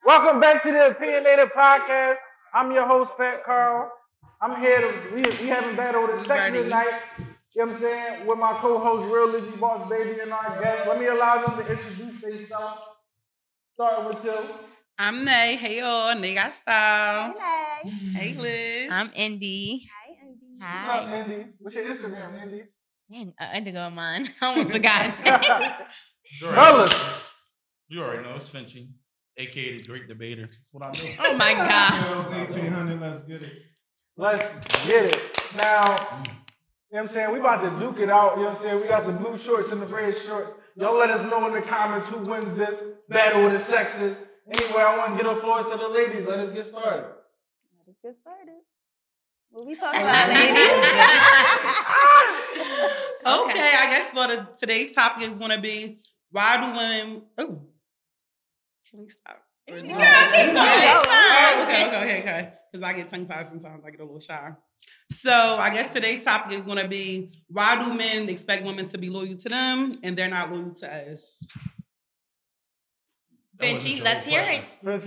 Welcome back to the Opinionated podcast. I'm your host, Fat Carl. I'm here to, we haven't battled the sex tonight. You know what I'm saying? With my co-host, Real Lizzy Boss Baby, and our guest. Let me allow them to introduce themselves. Starting with you. I'm Nay. Hey, y'all. Nay got style. Hey, Hey, Liz. I'm Indy. Hi, Indy. What's up, Indy? What's your Instagram, Indy? Dang, Indigo on mine. I almost forgot. Fellas. You already know it's Finchy, aka the Great Debater. That's what I know. Oh my God. 1800, let's get it. Let's get it. Now, you know what I'm saying? We about to duke it out. You know what I'm saying? We got the blue shorts and the red shorts. Y'all let us know in the comments who wins this battle of the sexes. Anyway, I want to get the floor to the ladies. Let us get started. Let's get started. What we talking about, ladies? Okay, I guess today's topic is going to be why do women... Oh, can we stop? Girl, keep going. Okay. Because I get tongue-tied sometimes. I get a little shy. So I guess today's topic is going to be why do men expect women to be loyal to them and they're not loyal to us? Benji, let's hear it. But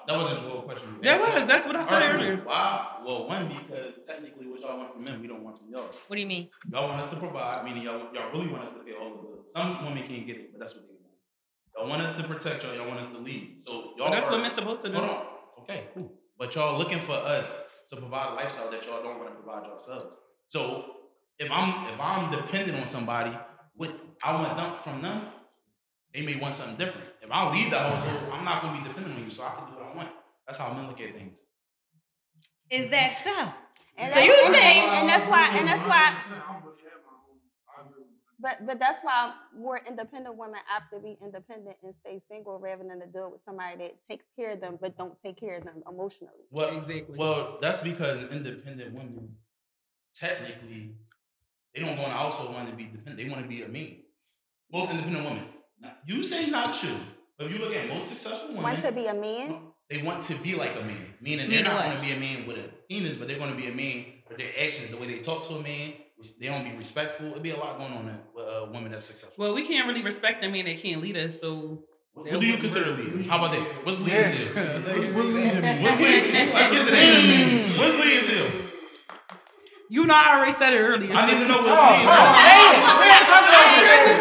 that wasn't your whole question. That's what I said earlier. Why? Well, one, because technically what y'all want from men, we don't want from y'all. What do you mean? Y'all want us to provide, meaning y'all really want us to pay all the bills. Some women can't get it, but that's what they want. Y'all want us to protect y'all want us to lead. So y'all That's what men's supposed to do. Hold on. Okay, cool. But y'all looking for us to provide a lifestyle that y'all don't want to provide yourselves. So if I'm dependent on somebody, what I want from them, they may want something different. If I leave the household, I'm not going to be dependent on you, so I can do what I want. That's how men look at things. Is that so? And So you think? And that's why. But that's why more independent women opt to be independent and stay single rather than to deal with somebody that takes care of them but don't take care of them emotionally. Well, exactly. Well, that's because independent women, technically, they don't go in the household wanting to be dependent. They want to be a man. Most independent women. Now, you say not you, but if you look at most successful women, Want to be a man? They want to be like a man, meaning they're not going to be a man with a penis, but they're going to be a man with their actions, the way they talk to a man. They don't be respectful. It'd be a lot going on there with a woman that's successful. Well, we can't really respect a man that can't lead us, so... What do you consider leading? How about that? What's leading to? What leading me? What's leading to? Let's get to that. What's leading to? You know, I already said it earlier. I need to know what's leading to.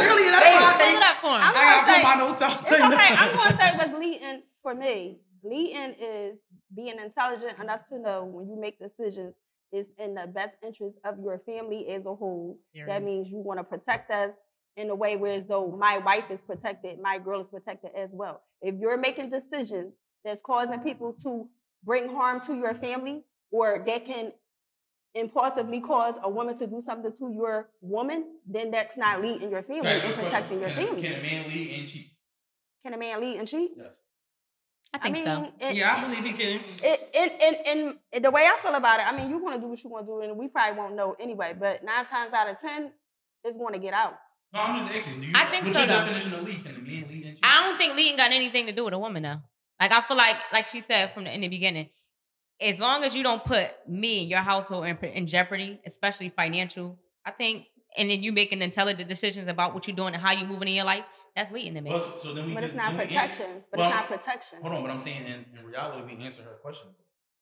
Earlier, that's why Pull it up for him. I got to put my notes out. It's okay. I'm going to say what's leading for me. Leading is being intelligent enough to know when you make decisions, it's in the best interest of your family as a whole. That means you want to protect us in a way where as though my wife is protected, my girl is protected as well. If you're making decisions that's causing people to bring harm to your family or that can impulsively cause a woman to do something to your woman, then that's not leading your family and protecting your family. Can a man lead and cheat? Can a man lead and cheat? Yes. I think so. Yeah, I believe he can. And the way I feel about it, I mean, you want to do what you want to do, and we probably won't know anyway, but 9 times out of 10, it's going to get out. No, I'm just asking. I think so, What's your though. definition of lead? Can a man lead and cheat? I don't think leading got anything to do with a woman, though. Like, I feel like she said in the beginning, as long as you don't put me and your household in jeopardy, especially financial, I think, and then you making intelligent decisions about what you're doing and how you're moving in your life, that's leading to me. But it's not protection. It's not protection. Hold on, but I'm saying in reality, we answer her question.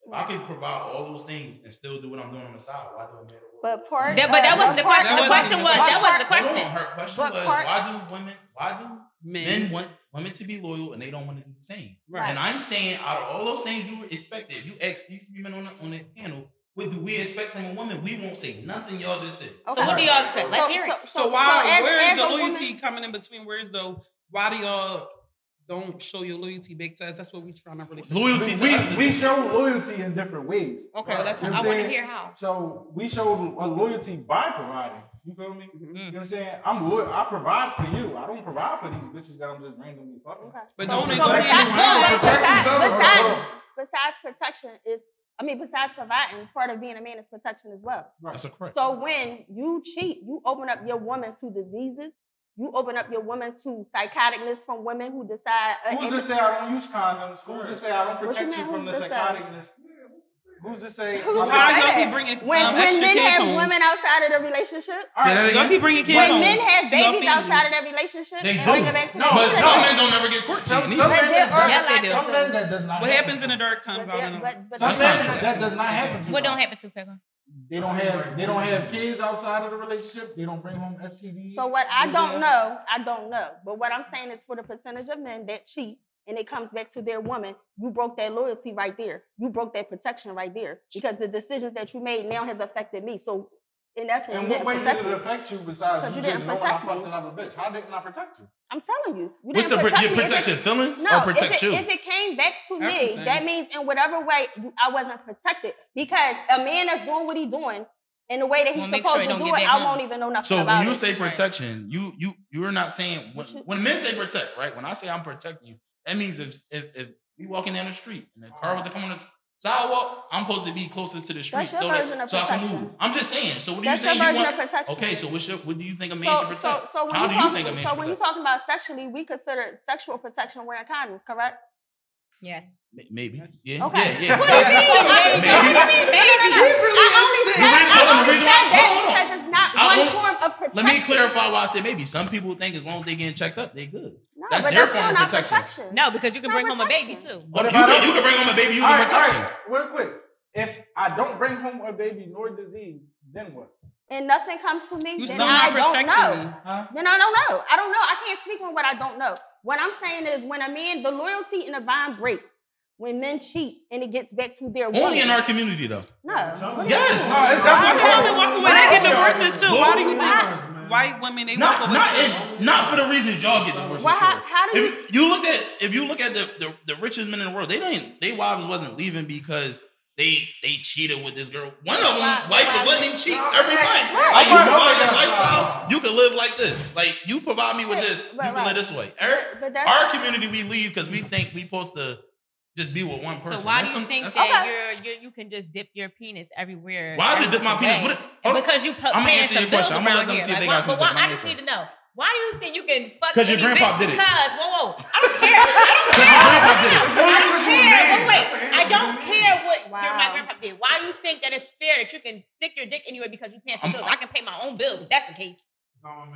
If I could provide all those things and still do what I'm doing on the side, why do it matter? But that wasn't the question. The question was that wasn't the question. Her question was why do men want women to be loyal and they don't want to do the same? Right. And I'm saying out of all those things you expected, you asked these 3 men on the panel, what do we expect from a woman? We won't say nothing y'all just said. Okay. So what do y'all expect? Let's hear it. So where is the loyalty coming in between? Why do y'all don't show your loyalty back to us? That's what we trying to really loyalty to us. We show loyalty in different ways. Okay, that's what I want to hear how. So we show loyalty by providing. You feel me? Mm-hmm. You know what I'm saying? I'm loyal. I provide for you. I don't provide for these bitches that I'm just randomly fucking. Okay. But besides protection besides providing, part of being a man is protection as well. Right. That's correct. So when you cheat, you open up your woman to diseases. You open up your woman to psychoticness from women who decide. Who's to say I don't use condoms? Who's to say I don't protect you from the psychoticness? Who's to say? Who's Why to say y'all that? keep bringing when extra men kids have home? women outside of the relationship, Say that Y'all again. keep bringing kids when home. men have to your babies family. outside of their relationship They and do. bring it back to No, their But no. some men don't ever get court Some cheating. men But there are Yes, they do. Some men that does not. What happen happens to. in the dirt comes out in the... but Some That's men not true. that does not happen to. What them. don't happen to Pepper? They don't have kids outside of the relationship. They don't bring home STDs. So what I don't know. But what I'm saying is for the percentage of men that cheat and it comes back to their woman, you broke that loyalty right there. You broke that protection right there because the decisions that you made now has affected me. So in essence, And you what didn't way did protect it me. affect you besides Because you you just didn't knowing I protect fucked me. another bitch? How didn't I protect you? I'm telling you. You What's didn't the protect you me. protect your feelings No, or protect you? if it came back to me, Everything. that means in whatever way I wasn't protected. Because a man that's doing what he's doing in the way that he's Well, make supposed sure it to don't do get it, back I home. won't even know nothing So about when you it. say protection, you're not saying when men say protect, right? When I say I'm protecting you, that means if we walking down the street and the car was to come on the sidewalk, I'm supposed to be closest to the street That's your so version that of so I can protection. move. I'm just saying. So what do That's you say your you version want? of protection. Okay, so what do you think a man should protect? So when How do you think a man should when you're protect? talking about sexually, we consider sexual protection wearing condoms, correct? Yes. Maybe. Yeah. Okay. Yeah. What do you mean? Maybe. What do you mean, baby? I only said Hold on, that hold on. because it's not I one only- form of protection. Let me clarify why I say maybe. Some people think as long as they getting checked up, they good. No, That's but their that's form still of not protection. protection. No, because you can It's bring not home a baby protection. too. What You if I don't- can bring home a baby using All right, protection. real quick. If I don't bring home a baby nor disease, then what? And nothing comes to me, You then still I not don't protecting know. me. Huh? Then I don't know. I don't know. I can't speak on what I don't know. What I'm saying is when a man, the loyalty in the bond breaks. When men cheat and it gets back to their woman. Only in our community though. No. What do you Yes. mean? No, it's Why definitely do women walk away? They get divorces too. Why do you Why? think white women they walk away too? Not for the reasons y'all get divorced. Well, for sure. how do you? If you look at the richest men in the world, they wives wasn't leaving because they cheated with this girl. One of them, wife was letting him cheat every month. Like you provide this lifestyle, you can live like this. Like you provide me with this, you can live this way. But that's- Our community, we leave because we think we supposed to just be with one person. So why That's do you some- think that's- that you can just dip your penis everywhere? Why is it dip my penis? What- hold on. Because you put I'ma paying answer your some bills question. I'm gonna let around them here. see if they Like, got some but why, time. I just need to know. Why do you think you can fuck 'Cause your any grandpa bitch? did it. Because whoa, I don't care. I don't care what my grandpa did. Why do you think that it's fair that you can stick your dick anywhere because you paying some bills? I can pay my own bills if that's the case.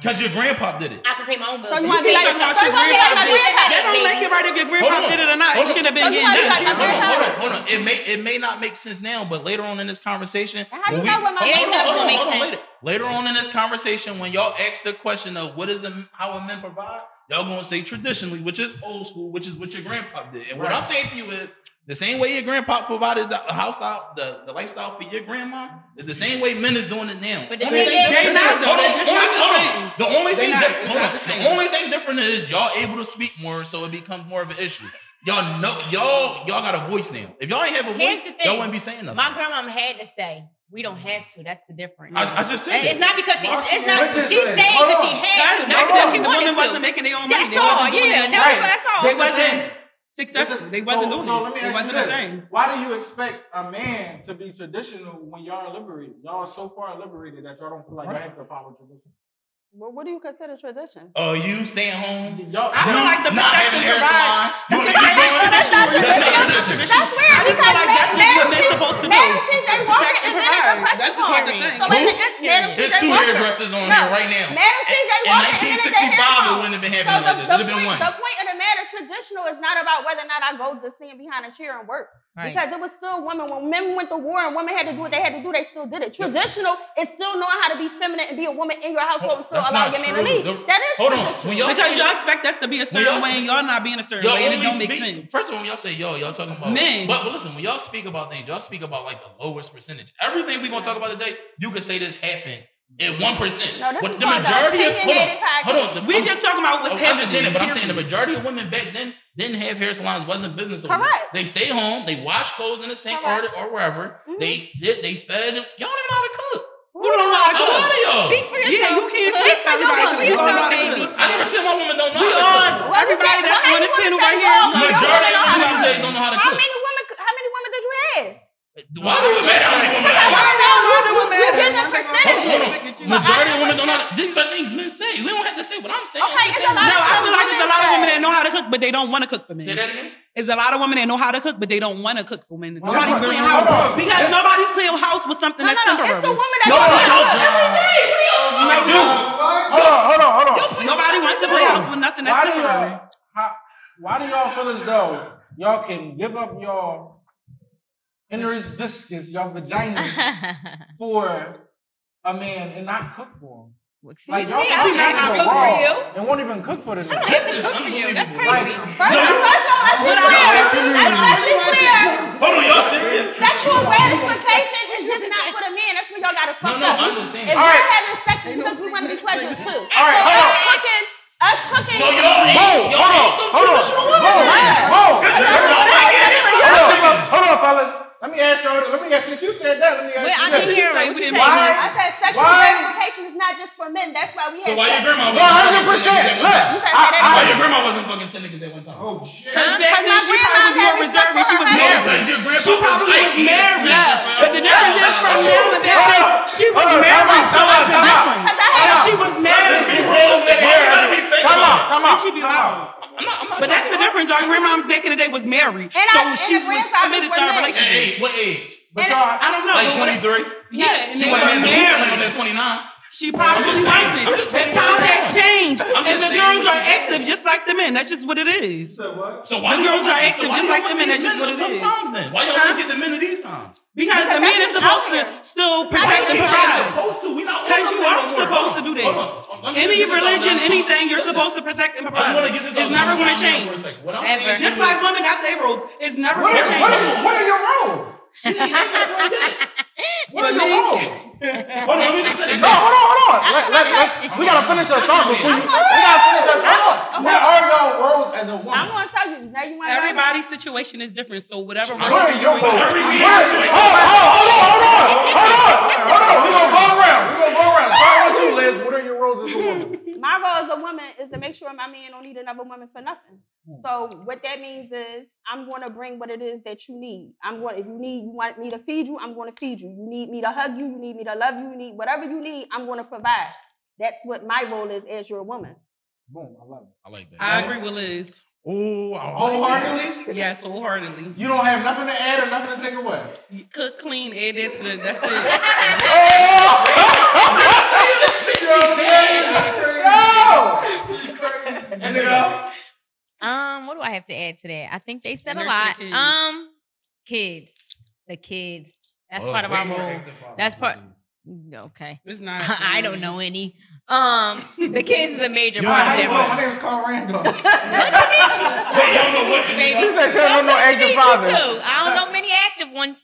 Because your grandpa did it. I can pay my own bills. So you You want to be keep like talking about so your you wanna be like grandpa my did it. grandpa? That don't make it right if your grandpa Hold on. did it or not. It Hold on. should have been So you getting wanna be like done. my Hold on. It may not make sense now, but later on in this conversation, And how you when know what my It ain't never gonna make sense. Later on in this conversation, when y'all ask the question of what is how a men provide, y'all gonna say traditionally, which is old school, which is what your grandpa did. And what I'm saying to you is the same way your grandpa provided the lifestyle, the lifestyle for your grandma is the same way men is doing it now. But the Only thing thing is- different- They not, though. hold on, It's not the hold on. same. The only thing not- that- it's hold not on. the same. The only thing different is y'all able to speak more, so it becomes more of an issue. Y'all know y'all got a voice now. If y'all ain't have a Here's voice, the thing. y'all wouldn't be saying nothing. My grandma had to stay. We don't have to. That's the difference. I just said And that. it's not because she. It's not. What you She say? stayed Hold because she on. had to, Because not because she the wanted women to. wasn't making their own money. That's They all. wasn't doing Yeah, it. that's all. They That's the wasn't thing. successful. They wasn't doing So let me it. It ask wasn't you a this. thing. Why do you expect a man to be traditional when y'all are liberated? Y'all are so far liberated that y'all don't feel like y'all have to follow tradition. Well, what do you consider tradition? You staying home? Y'all, I feel like the Not protecting having hair provide. salon. You want to keep going? That's not That's not tradition. tradition. That's weird. I just feel like that's just what men supposed to do. Madam CJ Walker Protect and invented the provide. press That's just like the card. thing. So like Madam There's CJ two Walker. hairdressers on No. here right now. Madam CJ In Walker invented the 1965, hair it card. wouldn't have been So happening like this. It'd have been one. the point of the matter, traditional is not about whether or not I go to stand behind a chair and work. Right. Because it was still women. When men went to war and women had to do what they had to do, they still did it. Traditional is still knowing how to be feminine and be a woman in your household and still That's allow not your man to true. lead. That is Hold on. traditional. When y'all Because say- y'all expect us to be a When y'all certain way say- and y'all not being a certain Y'all way and it only don't make speak- sense. First of all, when y'all say y'all talking about Men. But listen, when y'all speak about things, y'all speak about like the lowest percentage. Everything we gonna talk about today, you can say this happened at 1%. No, this But is the called the majority of opinionated hold podcast. on. We just talking about what's I happening. understand it, but I'm saying the period. majority of women back then didn't have hair salons, wasn't business owners. Correct. They stayed home, they washed clothes in the sink or wherever. Mhm. They fed them. Y'all don't even know how to cook. Who don't know how to A lot cook? of y'all. Speak for yourself. Yeah, you can't Speak speak for for everybody yourself. because We you don't know are how to babies. cook. I never said my woman don't know We how to all, cook. everybody that's on this panel right here. Majority of women these days don't know how to How cook. many women did you have? Why do it matter how many women I Why have? now? Why do it matter? You're the One thing I'm percentage. gonna look at you. Majority of women don't know how to. These are things men say. We don't have to say what I'm saying. Okay, I'm just it's a saying lot No, of I feel like there's a lot of women that know how to cook cook, but they don't want to cook for men. Say that again? There's a lot of women that know how to cook, but they don't want to cook for men. Well, Nobody's playing hold house on. because nobody's playing house with something that's temporary. It's the woman that Hold on. Nobody wants to play house with nothing that's temporary. Why do y'all feel as though y'all can give up your inner's viscous, your vaginas for a man and not cook for him? Excuse me, y'all I don't have to cook for you. and won't even cook for the nigga. This is cook for you. That's crazy. Let's be clear. Hold on, y'all serious? Sexual gratification is just not for the man. That's where y'all gotta fuck up. I understand. If we're having sex, it's because we want to be pleasured too. All right, hold on. Us cooking. So y'all ain't Hold on, fellas. Let me ask since you said that, let me ask you I didn't hear what you said. I said sexual gratification is not just for men. That's why we have. So why your grandma 100%. Look, why your grandma wasn't fucking 10 niggas at one time? Oh shit. Because back then she probably was more reserved and she was married. She probably was married. But the difference is from now and back then, she was married, so that's the difference. She was married. Come on. She be loud. But that's the difference. Our grandmoms back in the day was married, so she was committed to our relationship. Hey, what age? But y'all, I don't know. Like 23? Yeah, and She they wasn't were married married. on that 29. She probably wasn't. The time has changed, and the girls are active just like the men. That's just what it is. So what? So why The girls are active just like the men. That's just what it is. Times then? Why y'all don't get the men of these times? Because the man is supposed to still protect and provide. Supposed to. We not. Because you are supposed to do that. Any religion, anything, you're supposed to protect and I just want to provide. get this It's never going to change. What I'm Ever. saying, Just like women got their roles, it's never going to change. what are your roles? For me, What are your roles? Hold on, let me just say No, hold on. We gotta finish our thought before you. We gotta finish our thought. What are your roles as a I'm woman? gonna tell you. Now you want everybody's situation is different, so whatever. What are your roles? Hold on. We're gonna go around. Start with you, Liz. What are your roles as a woman? My role as a woman is to make sure my man don't need another woman for nothing. So what that means is I'm going to bring what it is that you need. If you want me to feed you, I'm going to feed you. You need me to hug you, you need me to love you, you need whatever you need, I'm going to provide. That's what my role is as your woman. Boom, I love it. I like that. I agree with Liz. Oh, wholeheartedly? Yes, wholeheartedly. You don't have nothing to add or nothing to take away. You cook, clean, add that to the. That's it. What do I have to add to that? I think they said a Nurture lot. the kids. The kids. That's part of our role. That's part. Okay. It's not. I don't know any. The kids is a major Yo, part how of you their know? role. My name's Carl Randall. Good to meet you, baby. She said she don't know no Good to active meet you father. too. I don't know many active ones.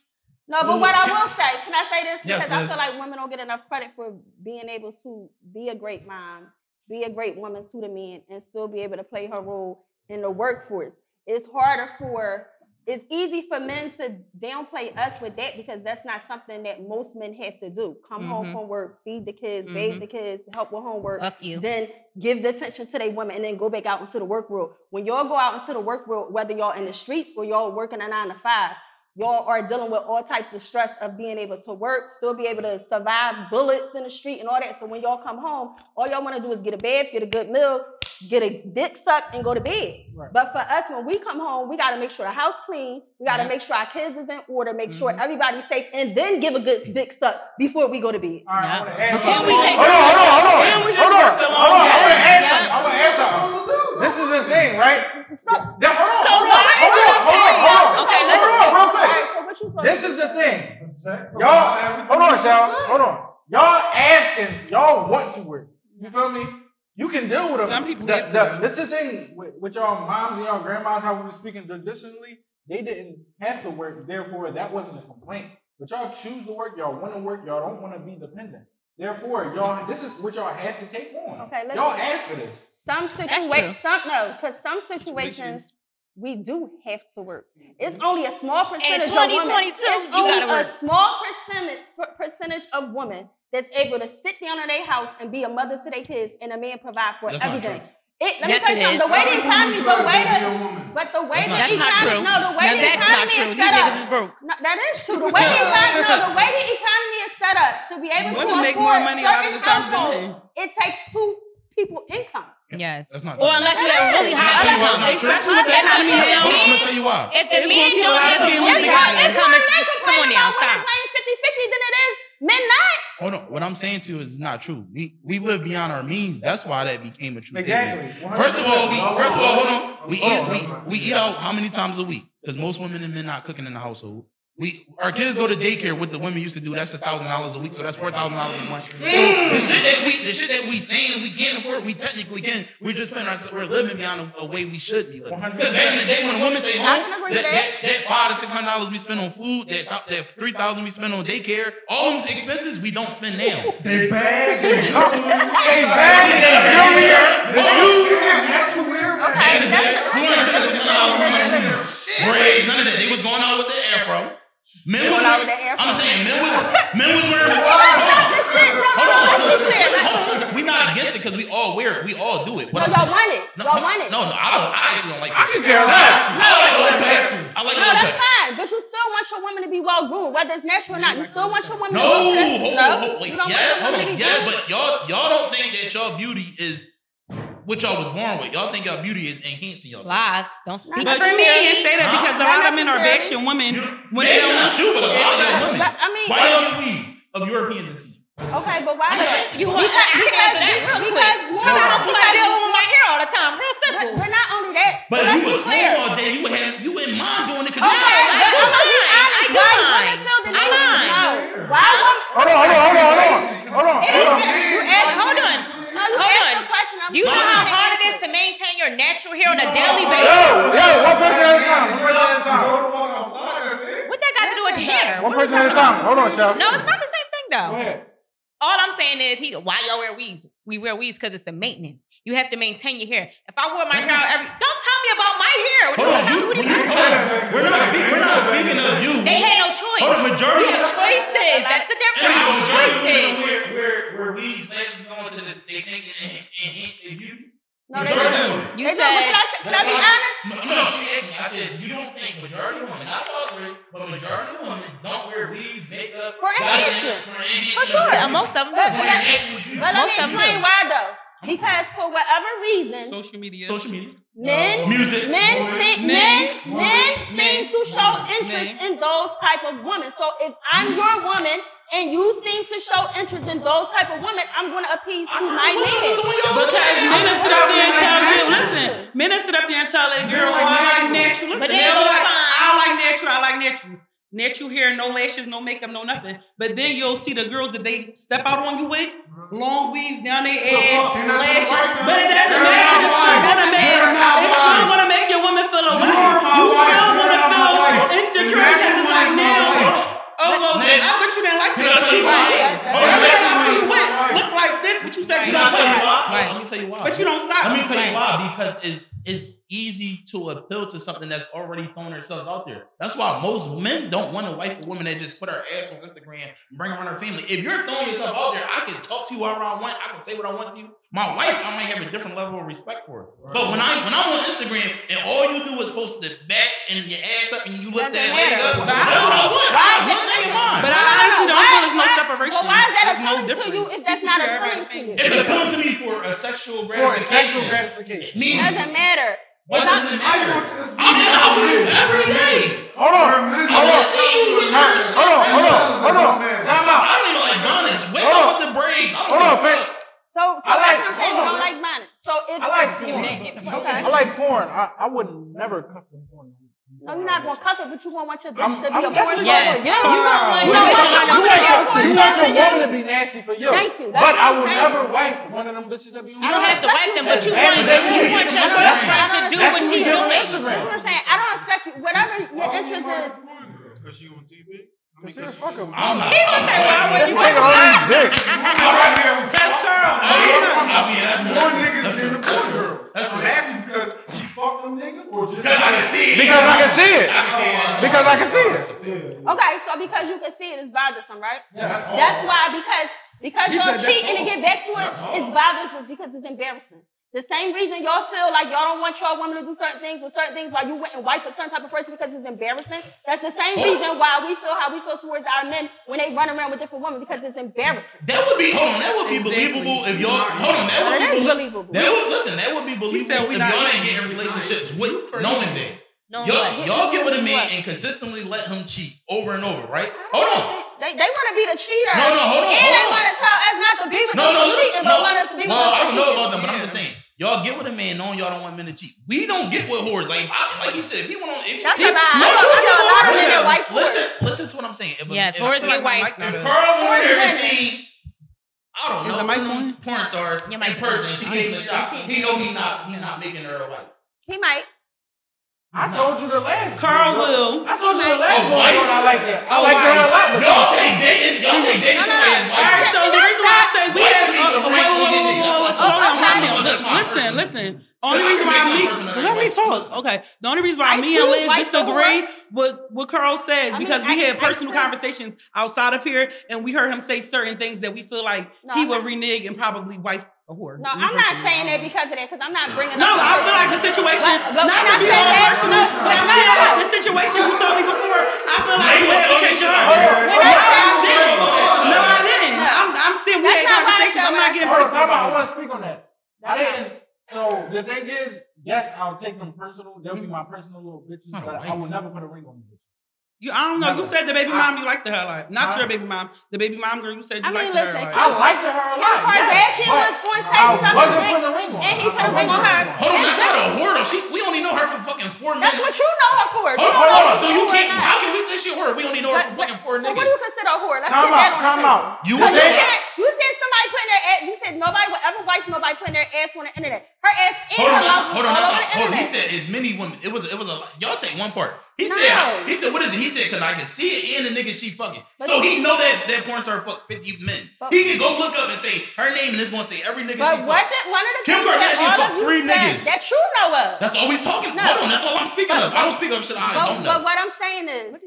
No, but what I will say, can I say this? Yes, Because I Liz. feel like women don't get enough credit for being able to be a great mom, be a great woman to the men, and still be able to play her role in the workforce. It's easy for men to downplay us with that because that's not something that most men have to do. Come home from work, feed the kids, bathe the kids, help with homework, Fuck you. then give the attention to their women and then go back out into the work world. When y'all go out into the work world, whether y'all in the streets or y'all working a 9 to 5, y'all are dealing with all types of stress of being able to work, still be able to survive bullets in the street and all that. So when y'all come home, all y'all want to do is get a bath, get a good meal, get a dick sucked, and go to bed. Right. But for us, when we come home, we got to make sure the house clean. We got to make sure our kids is in order, make sure everybody's safe, and then give a good dick suck before we go to bed. All right, I want to ask Before we something. take- Hold on. we just worked a long I want to day. ask something. I want to ask something. This is the thing, right? So Hold why on, real quick. All right, so what you supposed This to is do? the thing. Y'all, hold on, y'all. Hold on. Y'all want to work. You feel me? You can deal with them. Some people have to. This is the thing with y'all moms and y'all grandmas, how we were speaking traditionally, they didn't have to work. Therefore, that wasn't a complaint. But y'all choose to work. Y'all want to work. Y'all don't want to be dependent. Therefore, this is what y'all have to take on. Okay, listen. Y'all ask for this. Some situations we do have to work. It's only a small percentage of women. 2022, It's you only gotta work. a small percentage of women that's able to sit down in their house and be a mother to their kids and a man provide for That's not everything. true. Let me Yes, tell you it something. is. The way the economy, That's not true. Now, the that's not true. is These set niggas is up. broke. No, that is true. The way the economy is set up to be able to Women make afford more money a lot of certain the times than households, men. it takes 2 people income. Yes. That's not or true. unless you have really high income. Especially with the economy now. I'm gonna tell you why. If the men keep a don't lot of have families really together. high income, come on now, stop. Playing 50-50 than it is men not. Hold on. What I'm saying to you is not true. We live beyond our means. That's why that became a true Exactly. statement. First of all, hold on. We eat out how many times a week? Because most women and men not cooking in the household. Our kids go to daycare. What the women used to do, that's $1,000 a week, so that's $4,000 a month. So the shit that we saying we can't afford, we technically can. We're just putting ourselves, we're living beyond a way we should be living. Because back in the day when a woman stay home, that $500 to $600 we spend on food, that $3,000 we spend on daycare, all them expenses we don't spend now. They bag, they jewelry, the shoes. Braids, none of that. They was going out with the afro. Men was wearing. I'm saying men was wearing. Hold on. We not against it because we all wear it. We all do it. No, y'all want it. Y'all want it. No, I actually don't like it. I can care less. I like no, that's fine. But you still want your woman to be well groomed, whether it's natural or not. You still want your woman to be hold well. Yes, but y'all don't think that y'all beauty is what y'all was born with. Y'all think y'all beauty is enhancing y'all. Lies. Don't speak But for you me. can't say that because a lot of men are bashing women when they don't want you. But a lot of y'all women. I mean, why y'all weave of European descent? Okay, but why? You want because I don't feel like dealing with my hair all the time. Real simple. But not only that. But if you was small all day, you wouldn't mind doing it because I mind. Why? Hold on. Hold on. Do you know how hard it is to maintain your natural hair on a daily basis? Yo, one person at a time. What that got to do with hair? One person at a time. Hold on, Shell. No, it's not the same thing though. Go ahead. All I'm saying is, why y'all wear weaves? We wear weaves because it's a maintenance. You have to maintain your hair. If I wore my hair out don't tell me about my hair. We're not speaking of you. They had no choice. Hold on, majority we have choices. That's the difference. Choices. Where weaves lashes going to they think it enhance their beauty. No, they don't. You said. Can I be honest? No, she asked me. I said, you don't think majority of women, not all three, but majority of women don't wear weaves, makeup, for enhancement. For sure. Yeah, most of them do. But let me explain why though. Because for whatever reason, social media, men seem to show interest in those type of women. So if I'm your woman and you seem to show interest in those type of women, I'm going to appease to my man. Because men sit up there and tell you, listen, men sit up there and tell a girl, oh, I like natural. Listen, they'll be like, I like natural. Natural hair, no lashes, no makeup, no nothing. But then you'll see the girls that they step out on you with, long weaves down their ass, lashes. But it doesn't matter. It's still going to make your woman feel away. You still want to feel insecure because it's like now. Oh, well, I thought you didn't like that. Look like this, but you said you don't like it. Let me tell you why. But you don't stop. Let me tell you why. Because it's easy to appeal to something that's already thrown themselves out there. That's why most men don't want to wife a woman that just put her ass on Instagram and bring around her family. If you're throwing yourself out there, I can talk to you however I want. I can say what I want to you. My wife, I might have a different level of respect for her. But when I'm on Instagram and all you do is post the back and your ass up and you lift that leg up, that's what I want. I have one thing in mind. But I honestly don't feel there's no separation. But why is that There's no appealing to difference. you if that's not appealing to you? It's appealing to me for a sexual gratification. It doesn't matter. What does it matter? I'm in the house with you every day. Hold on. Time out. I don't even like bonnets. Wake up with the braids. Hold on, Fake. So that's what I'm saying. You don't like bonnets. So it's I like porn. Okay. I like porn. I would never cuff in porn. No, you're not gonna cuff it, but you won't want your bitch to be a porn star. Yes. You want your woman to be nasty for you. Thank you. But I would never wipe one of them bitches that be on. You don't have to wipe them, but you want your girlfriend to do what she's doing. That's what I'm saying. I don't expect you. Whatever your interest is. Because she on TV? I'm not. I'm not. He gonna say, why would you? Take all these dicks. That's Carl. More niggas than the poor girl. I'm asking because she fucked them niggas or just Because I can see it. Because I can see it. Because I can see it. Okay, so because you can see it, it's bothersome, right? Yeah, that's why because you're cheating to get back to it, it's bothersome because it's embarrassing. The same reason y'all feel like y'all don't want y'all women to do certain things with certain things while you went and wife a certain type of person because it's embarrassing. That's the same reason why we feel how we feel towards our men when they run around with different women because it's embarrassing. That would be believable if y'all that would be believable. That would be believable if y'all ain't getting relationships with knowing that. Y'all get with a man and consistently let him cheat over and over, right? Hold on. They want to be the cheater. No, hold on. And they want to tell us not to be with them cheating, but want us to be with them. Well, I don't know about them, but I'm just saying. Y'all get with a man knowing y'all don't want men to cheat. We don't get with whores. Like he said, if he went on... That's a lie. I know a lot of men that wife whores. Listen to what I'm saying. Yes, whores get wife. If Pearl went there and seen, I don't know, the mic porn star in person, she gave him a shot. He know he not making her a wife. He might. I told you the last Carl will. I told you the last one. I like that. I like wife. her a lot. Y'all take dating somebody as wife. All right, so the reason why I say we have listen. Only reason why let me talk. Okay. The only reason why me and Liz disagree with what Carl says because we had personal conversations outside of here and we heard him say certain things that we feel like he would renege and probably wife a whore. No, I'm not saying that because of that, because I'm not bringing No, I feel like the situation, not to be all personal, but I feel like the situation you told me before, I feel like you had to change your heart. No, I didn't. I'm saying we had conversations. I'm not getting personal. I want to speak on that. I didn't. So the thing is, yes, I'll take them personal. They'll be my personal little bitches, but I will never put a ring on them. I don't know. You said the baby mom you liked her a lot. Not your baby mom. The baby mom girl you said you liked her a lot. I liked her a lot. Kim Kardashian was going to take something and he put a ring on her. Hold on, that's not a whore though. We only know her for fucking 4 minutes. That's what you know her for. Hold on. So you can't. How can we say she a whore? We only know her for fucking 4 niggas. So what do you consider a whore? Let's get that on. Time out. You said somebody putting their ass. You said nobody would ever wife nobody putting their ass on the internet. Her ass in her mouth. Hold on. He said as many women. It was a lot. Y'all take one part. He said, what is it? He said, because I can see it in the nigga she fucking. So he know that porn star fucked 50 men. He can go look up and say her name and it's going to say every nigga she fucked. But one of the Kim Kardashian fucked 3 niggas. That you know of. That's all we talking about. Hold on, that's all I'm speaking of. I don't speak of shit I don't know. But what I'm saying is,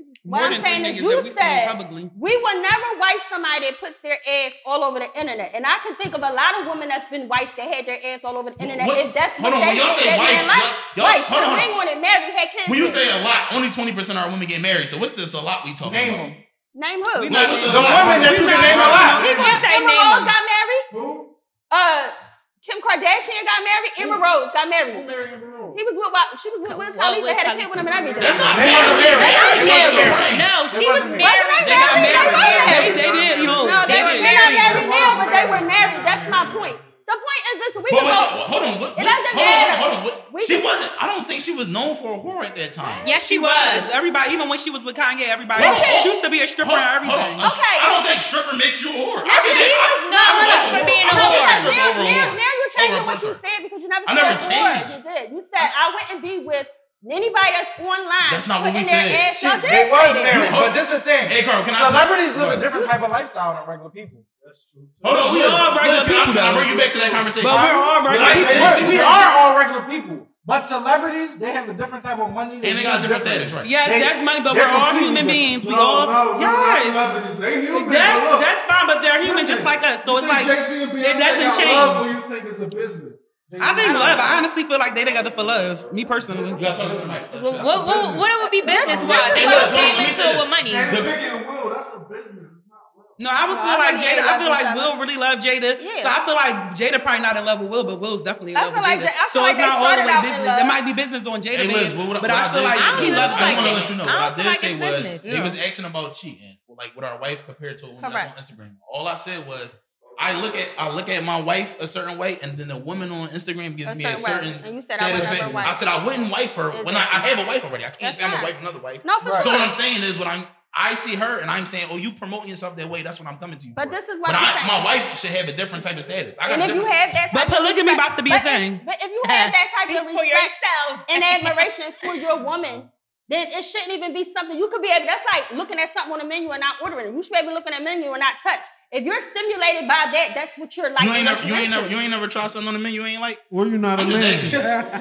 you said we will never wife somebody that puts their ass all over the internet. And I can think of a lot of women that's been wifed that had their ass all over the internet. If that's what they say wife, put a ring on it, married, had kids. When you say a lot, only 20% of our women get married. So what's this a lot we talking about? Name who? The women that you can name a lot. Emma Rose got married. Who? Kim Kardashian got married. Emma Rose got married. Who married Emma Rose? She was with Wiz Khalifa, had a kid with him and everything. That's not married. No, she was married. They did. No, they're not married now, but they were married. That's my point. The point is this: we can go. Hold on. It doesn't matter. She wasn't. I don't think she was known for a whore at that time. Yes, she was. Everybody, even when she was with Kanye, everybody. She used to be a stripper and everything. Okay. I don't think stripper makes you a whore. She was known for being a whore. Now you're changing what you said because you never said whore. You did. You said I wouldn't be with anybody that's online. That's not what we said. They was married, but this is the thing. Hey, Carl, celebrities live a different type of lifestyle than regular people. Hold on, we all regular people. I'll bring you back to that conversation. But we're all regular people. We are all regular people. But celebrities, they have a different type of money. And they got a different status, right? Yes, that's money, but we're all human beings. We all, yes. That's fine, but they're human just like us. So it's like, it doesn't change. You think it's a business? I think love. I honestly feel like they together for love. Me personally. What it would be business wise? They would have came into it with money. That's a business. No, I would feel like Jada. I feel like Will really loved Jada. Yeah. So I feel like Jada probably not in love with Will, but Will's definitely in love with Jada. So it's not all the way business. There might be business on Jada, but I feel like he loves Jada. I want to let you know. What I did like say was they was asking about cheating, like with our wife compared to a woman that's on Instagram. All I said was I look at my wife a certain way, and then the woman on Instagram gives me a certain. And you said satisfaction. I said I wouldn't wife her when I have a wife already. I can't say I'm gonna wife another wife. No, for sure. So what I'm saying is I see her and I'm saying, oh, you promoting yourself that way. That's what I'm coming to you. But for. this is what I'm saying. My wife should have a different type of status. And if you have that type but polygamy about to be a thing. But if you have that type of respect and admiration for your woman, then it shouldn't even be something you could be able. That's like looking at something on the menu and not ordering it. You should be able to look at a menu and not touch. If you're stimulated by that, that's what you're like. You ain't never tried something on the menu you ain't like? Well, you're not a man. Yeah,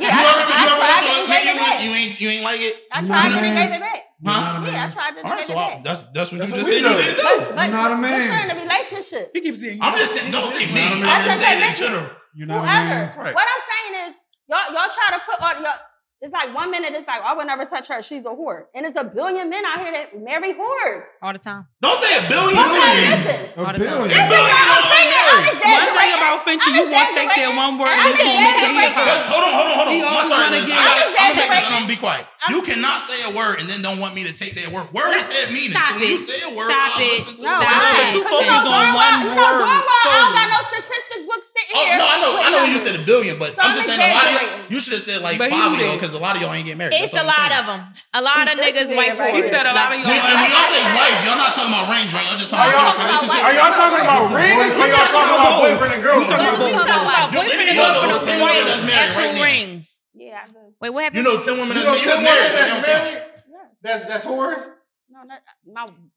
You ain't like it? I tried it and gave it back. Huh? Yeah, I tried to do All right, that so today. that's what you That's just what we said. You do. did. But You're not a man. You're in a relationship. He keeps saying. I'm just saying. Don't say me. You're not a man. I'm just saying in That's what I general. You're not a Whoever. man. Right. What I'm saying is, y'all try to put all your. It's like 1 minute, it's like, I would never touch her. She's a whore. And it's a billion men out here that marry whores. All the time. Don't say a billion. Listen. A All the billion. This is what I'm saying. I'm One thing exaggerating. about Finchie, you won't take that one word I'm and you won't make it hip hop. Hold on. He I'm always sorry, wanna Liz. get- I'm I'm gonna be quiet. You cannot say a word and then don't want me to take that word. Words have meaning. Stop So when you it. say a word, Stop I'll it. listen to No, it. Stop but you focus on one word I don't solely. got no statistics book sitting Oh, here. no, I know when you with said a numbers. billion, but So I'm just saying a lot of exaggerating. y'all, you should have said like But he 5 of knew y'all that. because a lot of y'all ain't getting married. It's a lot of them. A lot of This niggas man white right He here. said a lot of When y'all. y'all say wife, y'all not talking about range, right? Y'all just Are talking about y'all, serious relationship. are y'all talking about rings or y'all talking about boyfriend and We girlfriend? talking about We both. talking about boyfriend and You know girlfriend the of 10 white women that's married actual right now. rings. Yeah, I do. Wait, what happened? You know 10 women You that's know 10 women married. so they that's don't count. married? That's whores?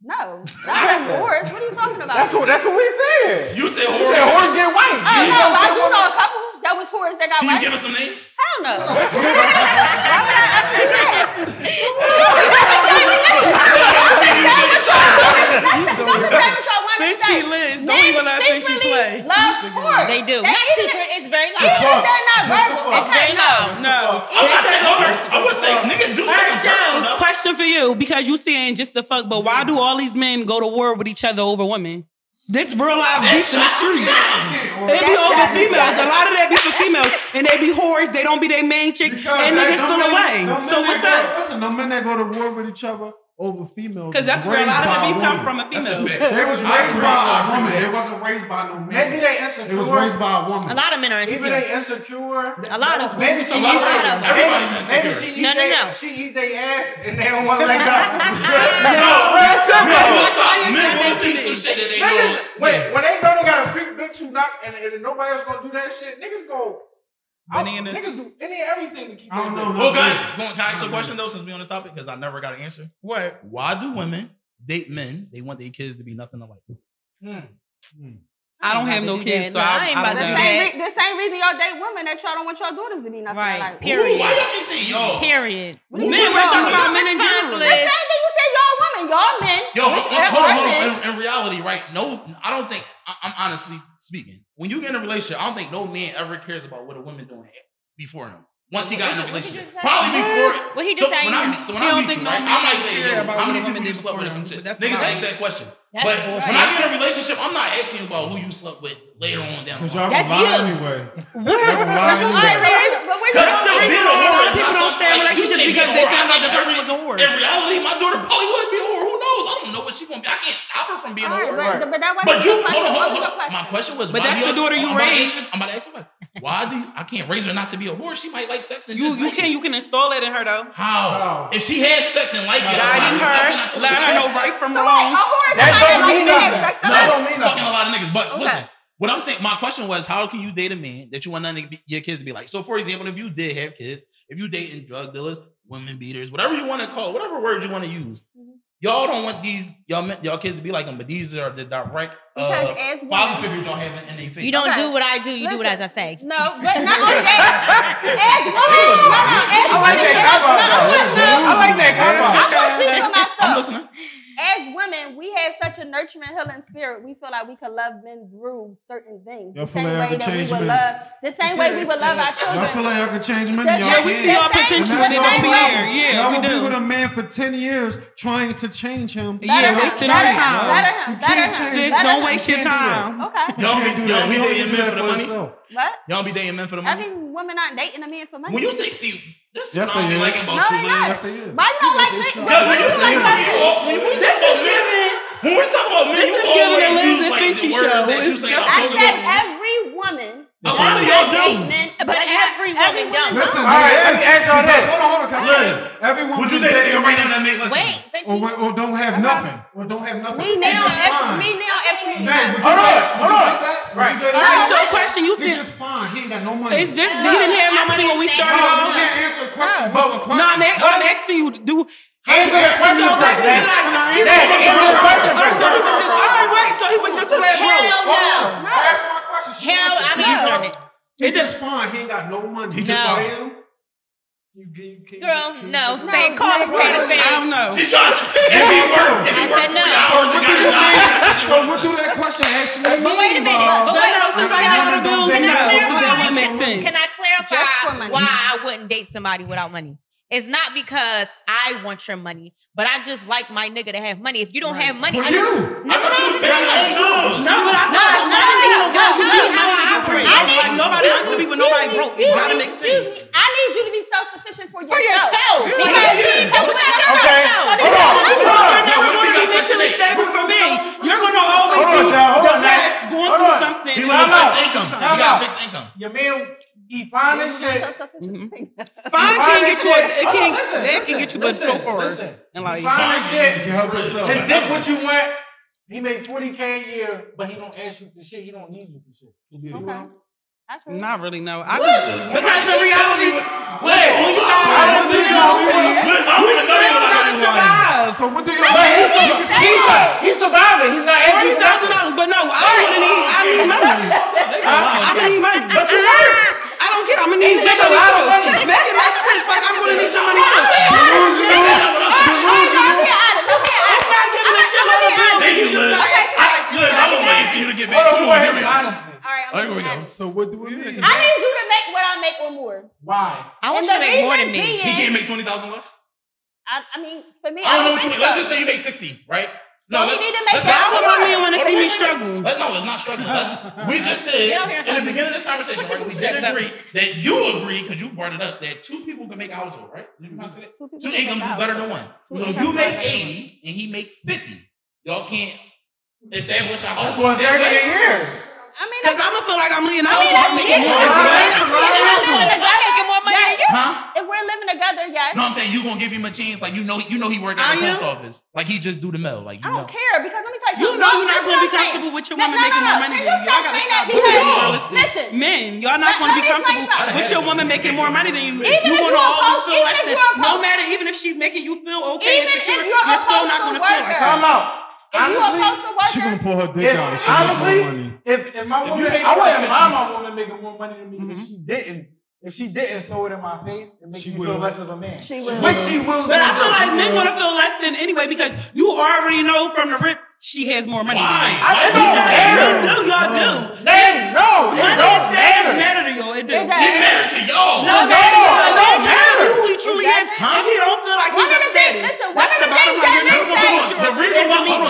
No, that's whores. What are you talking about? That's what we said. You said You whores. said whores get white. Oh, no, but I do know a couple that was whores that got Can you white. give us some names? Hell no. Why would I ever do that? Finchie Liz, don't even let Finchie play. Love whores. They do. They Not even secret. It's very even if loud. they're not verbal, It's very loud. No. I would say niggas do All right, take Shells, personal. question for you, because you saying just to fuck, but why do all these men go to war with each other over women? This real life beef in the street. It be over females. A lot of that be for females, and they be whores. They don't be their main chick, and niggas still away. So what's up? Listen, the men that go to war with each other over females. Because that's where a lot of the beef come from, a female. They was raised by a woman. They wasn't raised by no man. Maybe they insecure. They was raised by a woman. A lot of men are Maybe insecure. they insecure. A lot of them. Maybe she A lot of eat them. their Everybody's maybe insecure. she eat No. their she eat their ass and they don't want to let go. Men will think some shit that they Niggas, know. wait, when they know they got a freak bitch who knock and nobody else gonna do that shit, niggas go. Bananas. Niggas do everything to keep. I don't know. Well, can I ask you a question though, since we on this topic? Because I never got an answer. What? Why do women date men? They want their kids to be nothing alike. I don't have no kids, so I ain't don't about to know. do that. The same reason y'all date women that y'all don't want your daughters to be nothing Right. like. Period. Why y'all keep saying y'all? Period. What do you Men, mean, we're y'all? talking about men in The general. same thing you said, y'all women, y'all men. Yo, which hold are on. men. In reality, right? No, I don't think. I'm honestly speaking. When you get in a relationship, I don't think no man ever cares about what a woman doing before him. Once he got in a relationship, probably before. What he just saying? When I don't meet think you, no right, man I might say, care yo, about how what many a woman people you did slept with or before some him, shit? but that's Niggas not ask that question. That's But bullshit. when I get in a relationship, I'm not asking you about who you slept with later on down the Because y'all line. gonna lie anyway. What? Y'all gonna lie Because you anyway. serious? But we're That's the not- reason why a lot of people don't stay in relationships You say because be a they whore. found out I the think person was a whore. In reality, my daughter probably would be a whore. Who knows? I don't know what she gonna be. I can't stop her from being a All whore. right, but that wasn't But you, your question. What was your hold on. My question was, But why that's do the daughter you I'm about to raised. answer- I'm about to ask you. Why do you, I can't raise her not to be a whore? She might like sex and You just like it. can install it in her though. How? If she has sex and like it, Guiding her, letting her know right from So wait, a wrong. whore is That somebody don't that mean likes to have nothing. sex. No, Somebody- that don't mean I'm talking nothing. a lot of niggas, but Okay. listen. What I'm saying, my question was, how can you date a man that you want your kids to be like? So, for example, if you did have kids, if you dating drug dealers, women beaters, whatever you want to call it, whatever word you want to use, y'all don't want these y'all kids to be like them, but these are the direct Because as father women- figures y'all have in their face. You don't Okay. do what I do. You do what as I say. No, but not only that. As women, I like that cop out though. I like that cop out. I'm gonna speak for I'm myself. listening. As women, we have such a nurturing, healing spirit. We feel like we can love men through certain things. Y'all The feel same like y'all way can that we change would men. love, the same way we would love our children. Y'all feel like y'all can change men? Yeah, Y'all Yeah, we can't. see our And that's potential what and it don't be I'm there. Yeah, Y'all we gonna be with do. a man for 10 years trying to change him. Yeah, wasting our time. Better him. You Better can't him. change Sis, better don't him. waste your You can't do that. time. Okay. Y'all Can't be do that. He dating only do men that for the money. himself. What? Y'all be dating men for the money. Every woman not dating a man for money. When you say, see, this is Yes, what I they don't be is. liking No, about you, they not. Liz. Yes, they is. Why you don't like me? Because when you say money, when we talk about men, This you is giving always a Liz use and like the Finchie words show. that you It's say. just- I'm I talking said about. every woman. A lot of y'all do. But every woman don't. Listen, All right, let me ask y'all because- this. Hold on, can I say this? Every woman Would you is date a dating nigga a right now man that make less? Wait, or don't have nothing. Or don't have nothing. Me It's now, just fine. me now, every Hey, would you Hold on, date- hold would you on. date that? Would Right. you date All that? right, so question you He's said, just fine. He ain't got no money. is this, he didn't have no money when we started No, you off? can't answer a question. But- But a question. No, I'm asking you, do, Answer the question so first, basically, man. like, Answer the question all right, so he was first. just, all right, wait, so he was just flat Hell broke. no. Ask my question. She Hell, answered. I'm answering it. He just fine. He ain't got no money. He just No. fine. You Girl, no. No, Say, call us no, Spanish no. fans. I don't know. no. She tried to. If he worked, So what do that question actually mean? But wait a minute. But no, since I got the bills, no, that wouldn't make sense. Can I Just for clarify money. why I wouldn't date somebody without money? It's not because I want your money, but I just like my nigga to have money. If you don't have money, For you. I thought you was paying like shoes. No, but I feel like you need money to get pregnant. Like nobody wants to be with nobody broke. It gotta make sense. I need you to be self-sufficient for for yourself. yourself. Because Okay. hold You're never going to be mentally stable for me. You're going to always be depressed, going through something. He live on fixed income. He got fixed income. Your man, he fine as shit. Fine can't get you. It can't. That can get you, but so far. And like, Fine as shit. You help yourself. His dick what you want. He made $40K a year, but he don't ask you for shit. He don't need you for shit. Okay. not really. No, I just because the reality. Wait, when you got a bill, you still gotta survive. So what do you He's surviving. He's not asking $40,000, but no, I need money. I need money. But you work. I don't care. I'm gonna need your money too. Make it make sense. Like I'm gonna need your money too. It's not giving a shitload of bills. You just not. I was waiting for you to get back. Honestly. All right, Here we go. So what do we mean? I need you to make what I make or more. Why? I want you to make more than me. He can't make 20,000 less. I mean, for me, I don't know what think you mean. Let's just say you make 60, right? So you need to make I want my man when they see me struggle. No, it's not struggling. We just said in the beginning of this conversation, right? We did agree that you agree because you brought it up that two people can make a household, right? Did you not say that? Two incomes is better than one. So if you make 80 and he make 50, y'all can't establish a That's household. 130 years. I mean, Because I'm gonna feel like I'm leaning out. that's I'm making more. Making more money than you. Huh? if we're living together, yes. No, I'm saying you gonna give him a chance. Like you know he worked at the post office. Like he just do the mail. Like I don't care because let me tell you You something. know you're not Listen, going to be listen. comfortable with your No, woman no, making no, more no. money Can than you you. Y'all stop got to saying stop that? being Because- realistic. Listen. Men, y'all not going to be let me tell you comfortable something. with your woman making more money than you. Even You if want to you're always opposed- feel even less if than. you're No opposed- matter, even if she's making you feel okay and Even secure, if you're you're still not opposed going to to feel like work Come her. out. If you opposed to She gonna working, pull her dick out. If she makes more money. Honestly, if my woman, make I wouldn't profit, mind my woman making more money than me if she didn't. If she didn't throw it in my face and make She me feel will. less of a man. She will. Which she will. But do. I feel like men want to feel less than anyway because you already know from the rip she has more money. Why? I Y'all don't do. Y'all do. No, it Money don't and status matter. matter to y'all. It do. It does. It matter to y'all. No, it don't matter. Who he truly is. If he don't feel like he's a status, that's the bottom line. You're never gonna be secure.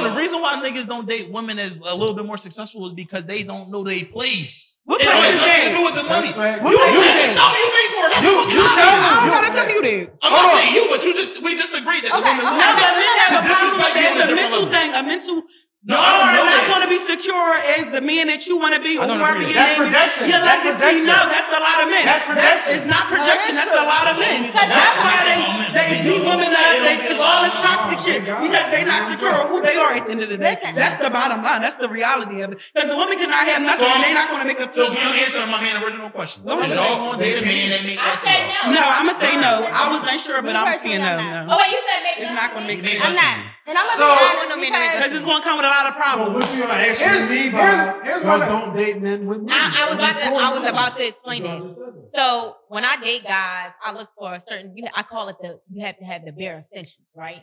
The reason why niggas don't date women as a little bit more successful is because they don't know their place. What It place has is nothing to that? do with the money. fact. You can't tell me you make more. That's fucking You tell obvious. me. I don't gotta tell you that. I'm not saying you, but we just agreed that the women will. No, but men have a problem with that. It's a Disrespect you on a mental different thing. A mental. No, You I don't are know not that. going to be secure as the man that you want to be, or I don't whoever agree. your That's name projection. is. Your That's legacy. projection. No, that's a lot of men. That's projection. It's not projection. That's a lot of men. Because That's why they beat women up. They do all this toxic shit because they're not secure of who they are at the end of the day. Listen. That's the bottom line. That's the reality of it. Because the woman cannot have nothing, and they're not going to make a. So can you answer my man original question? Go ahead. Is y'all gonna date a man that make I less say than y'all? no. No, I'm gonna say no. I was unsure, but I'm saying no. Oh No, wait, you said make it's not going to make Make sense I'm less not. than you. And I'm So- gonna be honest because because it's going to come with a lot of So problems. what you actually mean by here's y'all my- don't date men with money? I was about to explain that. So when I date guys, I look for a certain. I call it you have to have the bare essentials, right?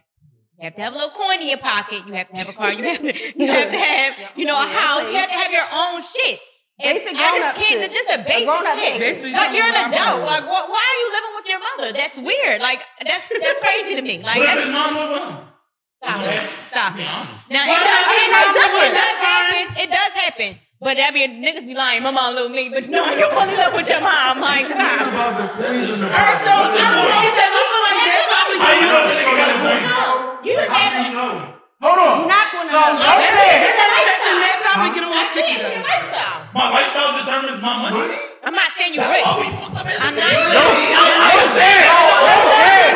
You have to have a little coin in your pocket. You have to have a car. You have to have a house. You have to have your own shit. Basic And grown-up this kid, shit. just a basic grown-up shit. Basic Like you're an grown-up adult. shit. Like why are you living with your mother? That's weird. Like that's crazy to me. Like What if that's his mom live with him? stop Okay. it. Stop Be it. honest. Now Well, it that's does fine. happen. It does happen. But that mean niggas be lying. My mom live with me, but no, you only live with your mom. Like What stop. about the queens in the I don't know because I feel like that's how we How you go. know the nigga got a point? You just How do have you know? Hold on. you're not gonna So, know. I'm saying. That conversation, that topic get a little sticky your though. lifestyle. My lifestyle determines my money. I'm not saying you That's rich. why we fucked up as I'm a not. I'm saying.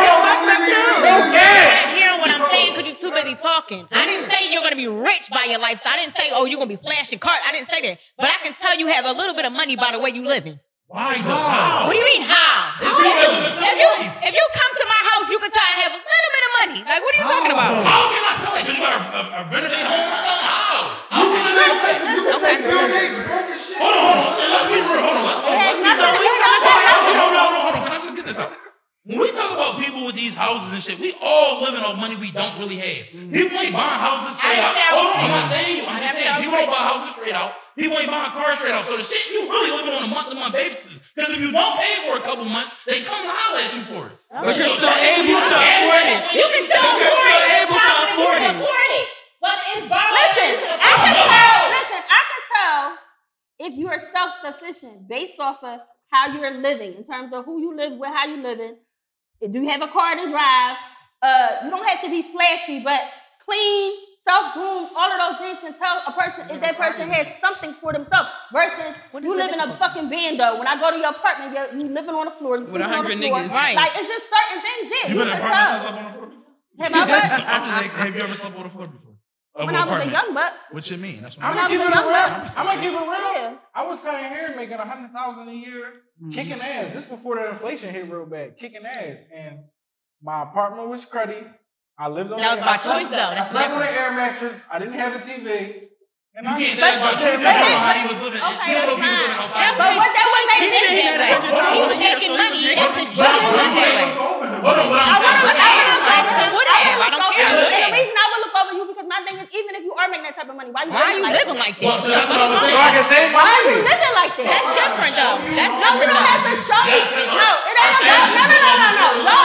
You're not hearing what I'm saying because you're too busy talking. I didn't say you're gonna be rich by your lifestyle. I didn't say, oh, you're gonna be flashing cars. I didn't say that. But I can tell you have a little bit of money by the way you living. Why though? How? What do you mean how? It's people that live a simple life. If you come to my house, you can tell I have a little bit of money. Like what are you talking about? How can I tell it? Because you got a renovate home or something? How? How can I know? Bill Gates broke his shit. Hold on. Let's be real. Hold on. Let's be real. So we kind of say that you don't know. Hold on. Can I just get this out? When we talk about people with these houses and shit. We all living off money we don't really have. People ain't buying houses straight out. Hold on, I'm not saying you. I'm just saying people don't buy houses straight out. People ain't buying cars straight out. So the shit you really living on a month-to-month basis. Because if you don't pay for a couple months, they come and holler at you for it. But you're still able to afford it. You can still afford it. But it's borrowed. Listen, I can tell if you are self-sufficient based off of how you're living, in terms of who you live with, how you living. Do you have a car to drive? You don't have to be flashy, but clean, self-groomed, all of those things can tell a person if that person has something for themselves. Versus you live in a fucking bando. When I go to your apartment, you living on the floor. You with 100 niggas. Right. Like, it's just certain things, yeah. You been in an apartment since slept on the floor before? Have you ever slept on the floor before? When I was a young buck. What you mean? That's what I'm gonna keep it real. I'm gonna keep it real. Yeah. I was coming here making $100,000 a year, kicking ass. This before the inflation hit real bad, kicking ass. And my apartment was cruddy. I lived on. That was my choice though. I slept on an air mattress. I didn't have a TV. You can't say about choice. That's how he was living. Okay, You know that's he was living fine. outside. But what that was He said he made $100,000 a year, making so money. he was That's making his job. Hold on, what I'm saying. I don't care. The reason I would look over you because my thing is, even if you are making that type of money, why Why are you living like this? Well, so that's what I was So saying. I can save my Why are you money. living like this? That's different though. That's No, you don't have to show me. No, it ain't about. No.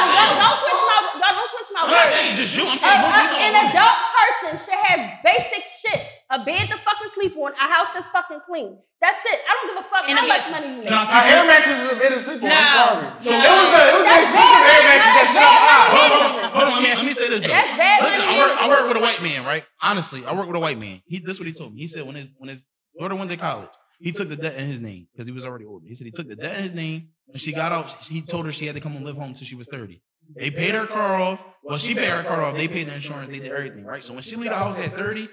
Don't twist my I'm not words. saying just you. I'm saying what you talking An about. adult person should have basic shit. A bed to fucking sleep on, a house that's fucking clean. That's it. I don't give a fuck how much money you make. Can I My speak air first? mattress is a bed to sleep on. I'm sorry. So It was an expensive air mattress that set up high. Hold on, let me say this though. That's bad. Listen, I work with a white man, right? Honestly, I work with a white man. This is what he told me. He said when his daughter went to college, he took the debt in his name because he was already older. He said he took the debt in his name. When she got out, he told her she had to come and live home until she was 30. They paid her car off. Well, she paid her car off. They paid the insurance. They did everything, right? So when she leave the house at 30,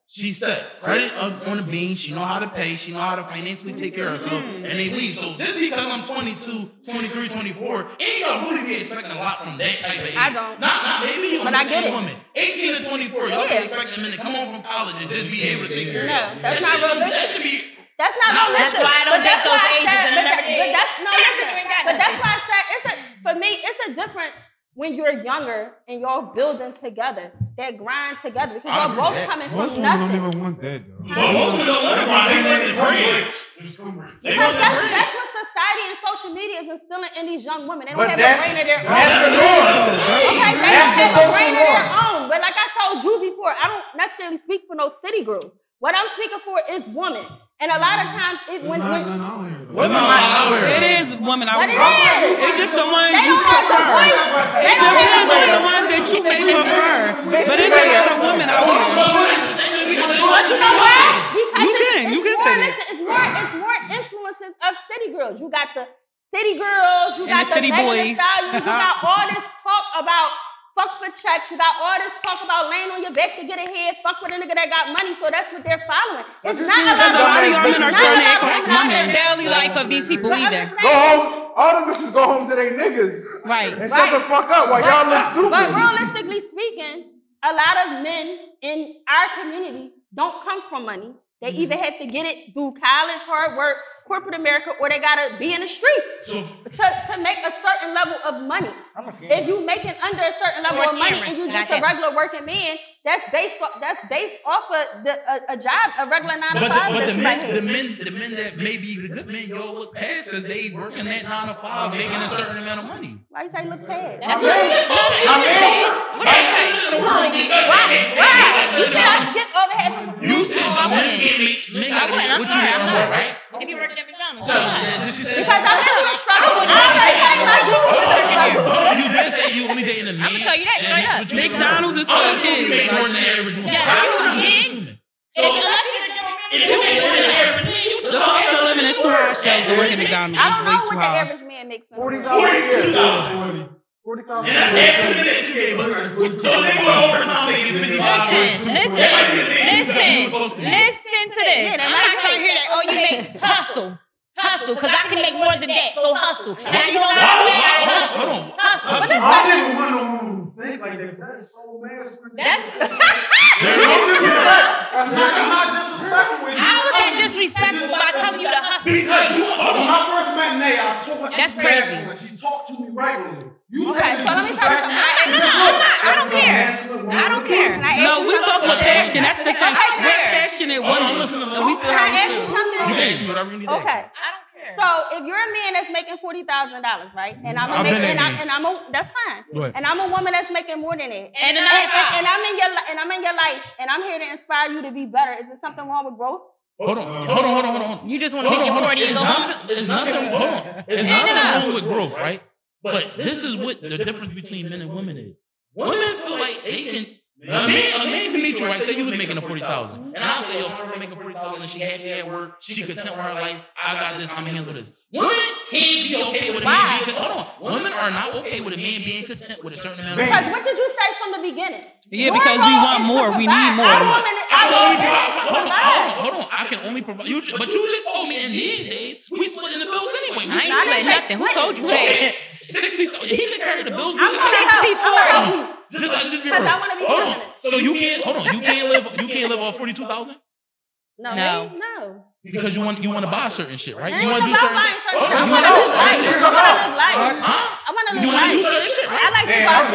she's set. Credit on the bean. She know how to pay. She know how to financially take care of herself. And they leave. So just because I'm 22, 23, 24, ain't gonna really be expecting a lot from that type of age. I don't. Not maybe But I get it. woman. 18 to 24, y'all be expecting men to come home from college and just be able to take care of No, you. that's That not shit- realistic. That should be. That's not realistic. That's why I don't date those ages and But everything. that's no listen. But that's why I said for me it's a difference when you're younger and y'all building together, that grind together because y'all both coming from Most women don't nothing. even want that though. Most women don't want to grind. They want the bridge. They want the bridge. That's what society and social media is instilling in these young women. They don't But have a that's brain of their own. that's the norm. Okay, they That's don't the have a brain social of their norm. own. But like I told you before, I don't necessarily speak for no city girls. What I'm speaking for is women. And a lot of times, There's not nothing out here though. It is women out But it here. is. It's just the ones They you don't have the prefer. voice. It They don't have depends the on the voice. ones that you may prefer. But there's a lot of women out here. But you know what? Because You can it's say more, that. listen, it's more influences of city girls. You got the city girls, you And got the city Megan Thee boys. Stallions, you got all this talk about fuck for checks, you got all this talk about laying on your back to get ahead, fuck with a nigga that got money, so that's what they're following. It's you not see a because lot a lot of of young men are it's starting to not act about- like it's not women. a- Daily life of these people But I'm either. just Go saying- home. All the bitches go home to their niggas. Right. And shut the fuck up while y'all look stupid. But realistically speaking, a lot of men in our community don't come from money. They either have to get it through college, hard work, corporate America, or they gotta be in the streets to make a certain level of money. If you making under a certain level of money and you just a regular working man, that's based off of a job, a regular 9 to 5 But that the you might men, have. the men that may be the good men, y'all look past because they working that 9 to 5, making a certain amount of money. Why you say look past? I You said I skipped over half. You said the men gotta make what you have more, right? If you work at McDonald's, Because I'm in the struggle. I already paid my dues to the struggle. You just say you only dating a man. I'm gonna tell you that straight up. McDonald's is for I'm the assuming you kids. make more than the average woman. Yeah, I'm you just assuming. So Unless you're a gentleman. if you make more than the average woman, you The cost of living is too high, Shells, to work at McDonald's. I It's don't way know too what the high. average man makes. $42. $40,000. And that's after the minute you gave up. So they go overtime, they get 55. Listen to this. I'm not trying to hear that. Oh, you make hustle, because I can make more than that. So hustle. And you know what? Hold on. Hustle. I didn't want to think like that. That's so masculine. That's I'm not disrespectful with you. how is that disrespectful by telling you to hustle? Because you When I first met Nay, I told her That's crazy. She talked to me regularly. You Okay, taking so let me tell passion. That's the thing. We're passionate women, and we feel how we feel. You can ask me whatever you need to ask. Okay. So if you're a man that's making $40,000, right, and I'm that's fine, and I'm a woman that's making more than that, and I'm in your life, and I'm here to inspire you to be better. Is there something wrong with growth? Hold on. You just want to make your 40 years old. It's nothing wrong with growth, right? But this is what the difference between men and women is. Women feel like they can. A man can meet you, right? Say you was making a 40,000, and I'll say, yo, I'm making 40,000, and she happy at work, she content with her life. I got this, I'm handle this. Women can't be okay with a man being. Hold on, women are not okay with a man being content with a certain amount of money. Because what did you say from the beginning? Yeah, because we want more, we need more. Hold on, I can only provide. But you just told me in these days we splitting the bills anyway. I ain't splitting nothing. Who told you that? 60. He can carry the bills. I'm 60-40. Just be real. Because I want to be feminine. So you can't live off 42,000? No. Because you want to buy certain shit, right? I You want to do certain shit. I want to live life. I want to live life. Do certain shit, right? I like to go out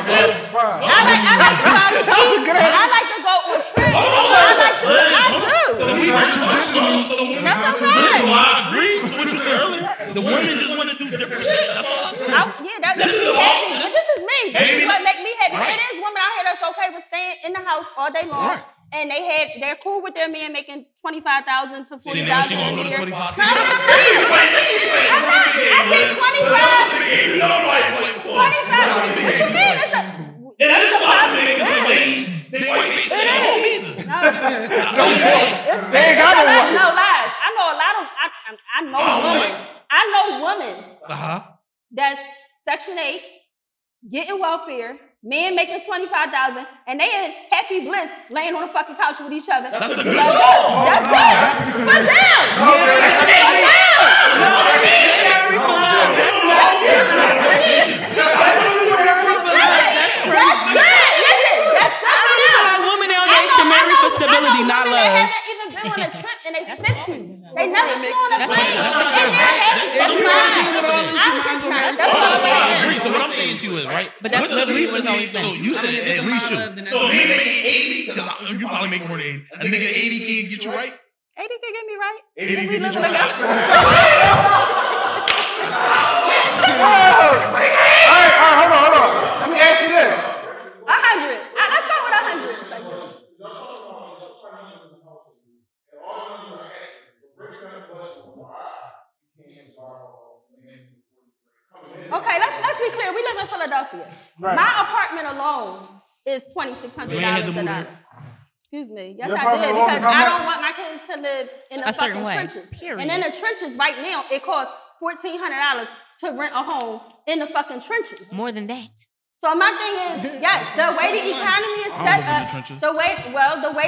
to eat. I like to go on trips. That's okay. So I agree to what you said earlier. The women just want to do different shit. That's all I said. That makes me happy. But this is me. This is what makes me happy. It is women out here that's okay with staying in the house all day long. Right. And they're cool with their man making $25,000 to $40,000 See, now she gonna go to 25. I said 25. 25. What you mean? It's a lot of men. They white face say I don't either. They ain't got no one. No lies. I know women that's Section 8, getting welfare, men making $25,000, and they in happy bliss laying on the fucking couch with each other. That's a good job. That's good. But down. Marry for stability, not love. They haven't even been on a trip in their 50s. They never been on a plane. That's not good. I'm just not. That's what I'm saying. So what I'm saying to you is, right? But that's at least what always so you said at least you. So me making 80, because you probably make more than 80. A nigga 80 can't get you right? 80 can get me right. 80 can get you right? All right, hold on. Let me ask you this. 100. Let's go with 100. Okay, let's be clear. We live in Philadelphia. Right. My apartment alone is $2,600. Excuse me. Yes, I did, because I don't want my kids to live in the fucking trenches. Period. And in the trenches right now, it costs $1,400 to rent a home in the fucking trenches. More than that. So my thing is, yes, the way the economy is set up, the way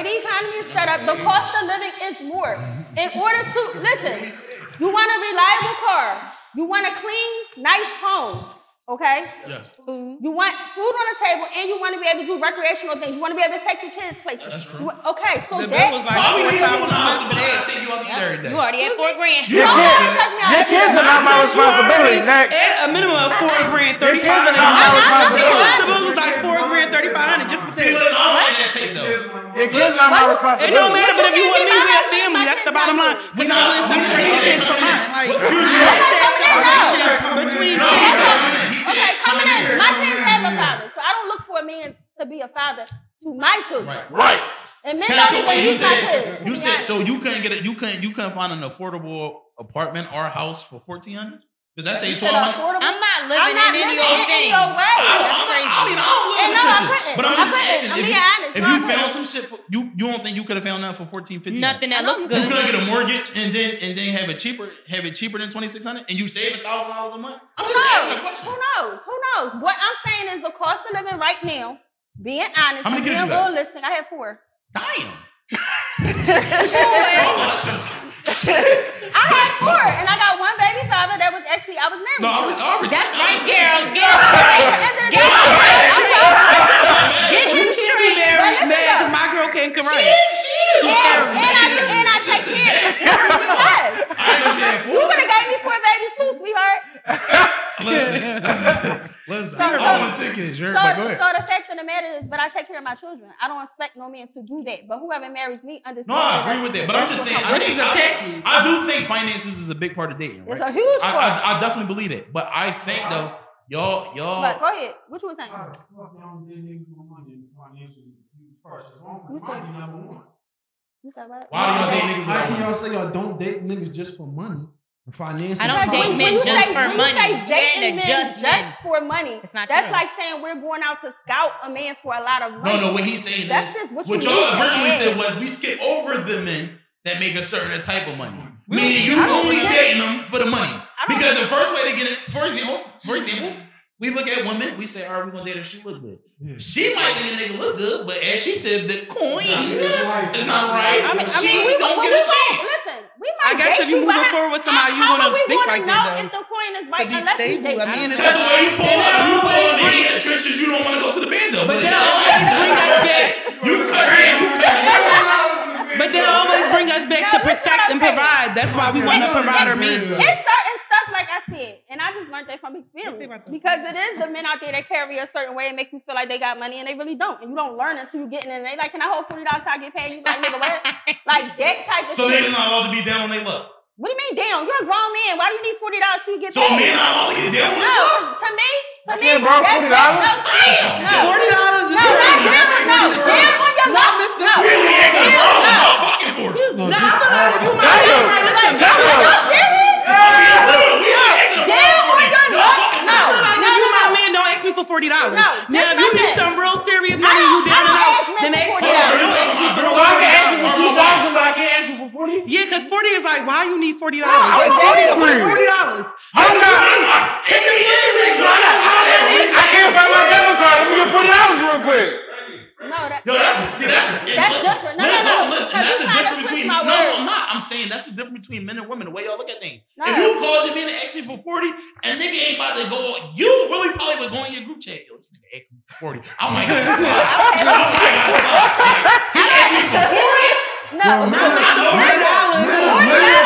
the economy is set up, the cost of living is more. In order to, listen, you want a reliable car, you want a clean, nice home, okay? Yes. You want food on the table, and you want to be able to do recreational things. You want to be able to take your kids places. That's true. Okay, so the bill was like $4,000 a day. You already had $4,000. Your kids are not my responsibility. Next. A minimum of $4,000, $3,500. The bill was like $4,000, $3,500 just for See, what is all that take though? Your kids not my responsibility. It don't matter, but if you want me, we're a family. That's the bottom line. Because I only have 30 cents per month. Like, between kids. Okay, coming in. My kids have a father, so I don't look for a man to be a father to my children. Right. And men don't even use my kids. You said so you couldn't find an affordable apartment or house for $1,400? Because that's $1,200. I'm not living in any old thing. That's crazy. I mean, I don't live in trenches. But I'm just asking, I'm being honest. if you found some shit, you don't think you could have found that for $1,400, $1,500? Nothing that looks good. You could get a mortgage and then have it cheaper than $2,600, and you save $1,000 a month. I'm just asking a question. Who knows? What I'm saying is the cost of living right now. Being honest, How many kids being you got? realistic. I have 4. Damn. I had 4, and I got one baby father that was actually I was married. No, that's right, girl. Get him straight. Married, because my girl can't come right. And I take care of him. You would have gave me 4 babies too, sweetheart. Listen. Listen, So- I don't want tickets. So, But go ahead. so the fact of the matter is, but I take care of my children. I don't expect no man to do that. But whoever marries me understands. No, I agree with that. But I'm just saying, I do think finances is a big part of dating. Right? It's a huge part. I definitely believe that. But I think though, y'all. But go ahead. What you was saying? You said what? Why do y'all date niggas? How can y'all say y'all don't date niggas just for money? Finances. I don't date men just for money. When you say dating men just for money, not that's true. like saying we're going out to scout a man for a lot of money. No, what he's saying That's is, just what what you y'all need to originally add. said was we skip over the men that make a certain type of money. Meaning you only dating them for the money. Because the first way to get it, for example, we look at women, we say, all right, we're gonna date her, she look good. Yeah. She might think a nigga look good, but as she said, the coin is It's not right. I mean, She we don't won't, get a chance. listen, we might I guess date if you moving but forward with somebody, you how gonna we think gonna like know that, if though. the coin is To right be unless we stable. date. I mean, it's Because the way you pull Then up, you pull always up and bring- he in the trenches, you don't want to go to the band though. But they always bring us back. You cut it. But they always bring us back to No, listen protect what and I'm saying. provide. That's why we want to provide our men. It's certain stuff, like I said, and I just learned that from experience. Because it is the men out there that carry a certain way and make you feel like they got money and they really don't. And you don't learn until you get in it. And they like, can I hold $40 till I get paid? You like, nigga, what? Like that type of So shit. niggas not allowed to be down on their luck. What do you mean, damn? You're a grown man. Why do you need $40 till you get So paid? men not allowed to get down on their No, luck. to me, can't borrow $40. No, $40 is no, crazy. That's no, damn on your Not luck. Mr. No, Really asking damn, for no. y'all fucking for it. No, Nah, just- I feel like if you might Damn. listen, Are you serious? Damn on your luck. I feel like if you my man, don't ask me for $40. No, Now, if that's you not need it. some real serious money and you I down and don't out, ask men then for ask me $40. that. Don't ask me for So I can ask you for $40. $2,000, but I can't ask you for 40. Yeah, because 40 is like, why you need $40? I'm Like, saying $40. I'm not. I can't find my debit card. Let me get $40 real quick. No, that. Yo, that's different. No, listen, no, no. listen, Because that's you the trying to difference twist between. my No, words. I'm not. I'm saying that's the difference between men and women. The way y'all look at things. No. If you called your man and asked me for 40, and nigga ain't about to go, you really probably would go in your group chat. Yo, this nigga asked me for 40. I might gotta slide. I might gotta slide. He asked me for 40. No.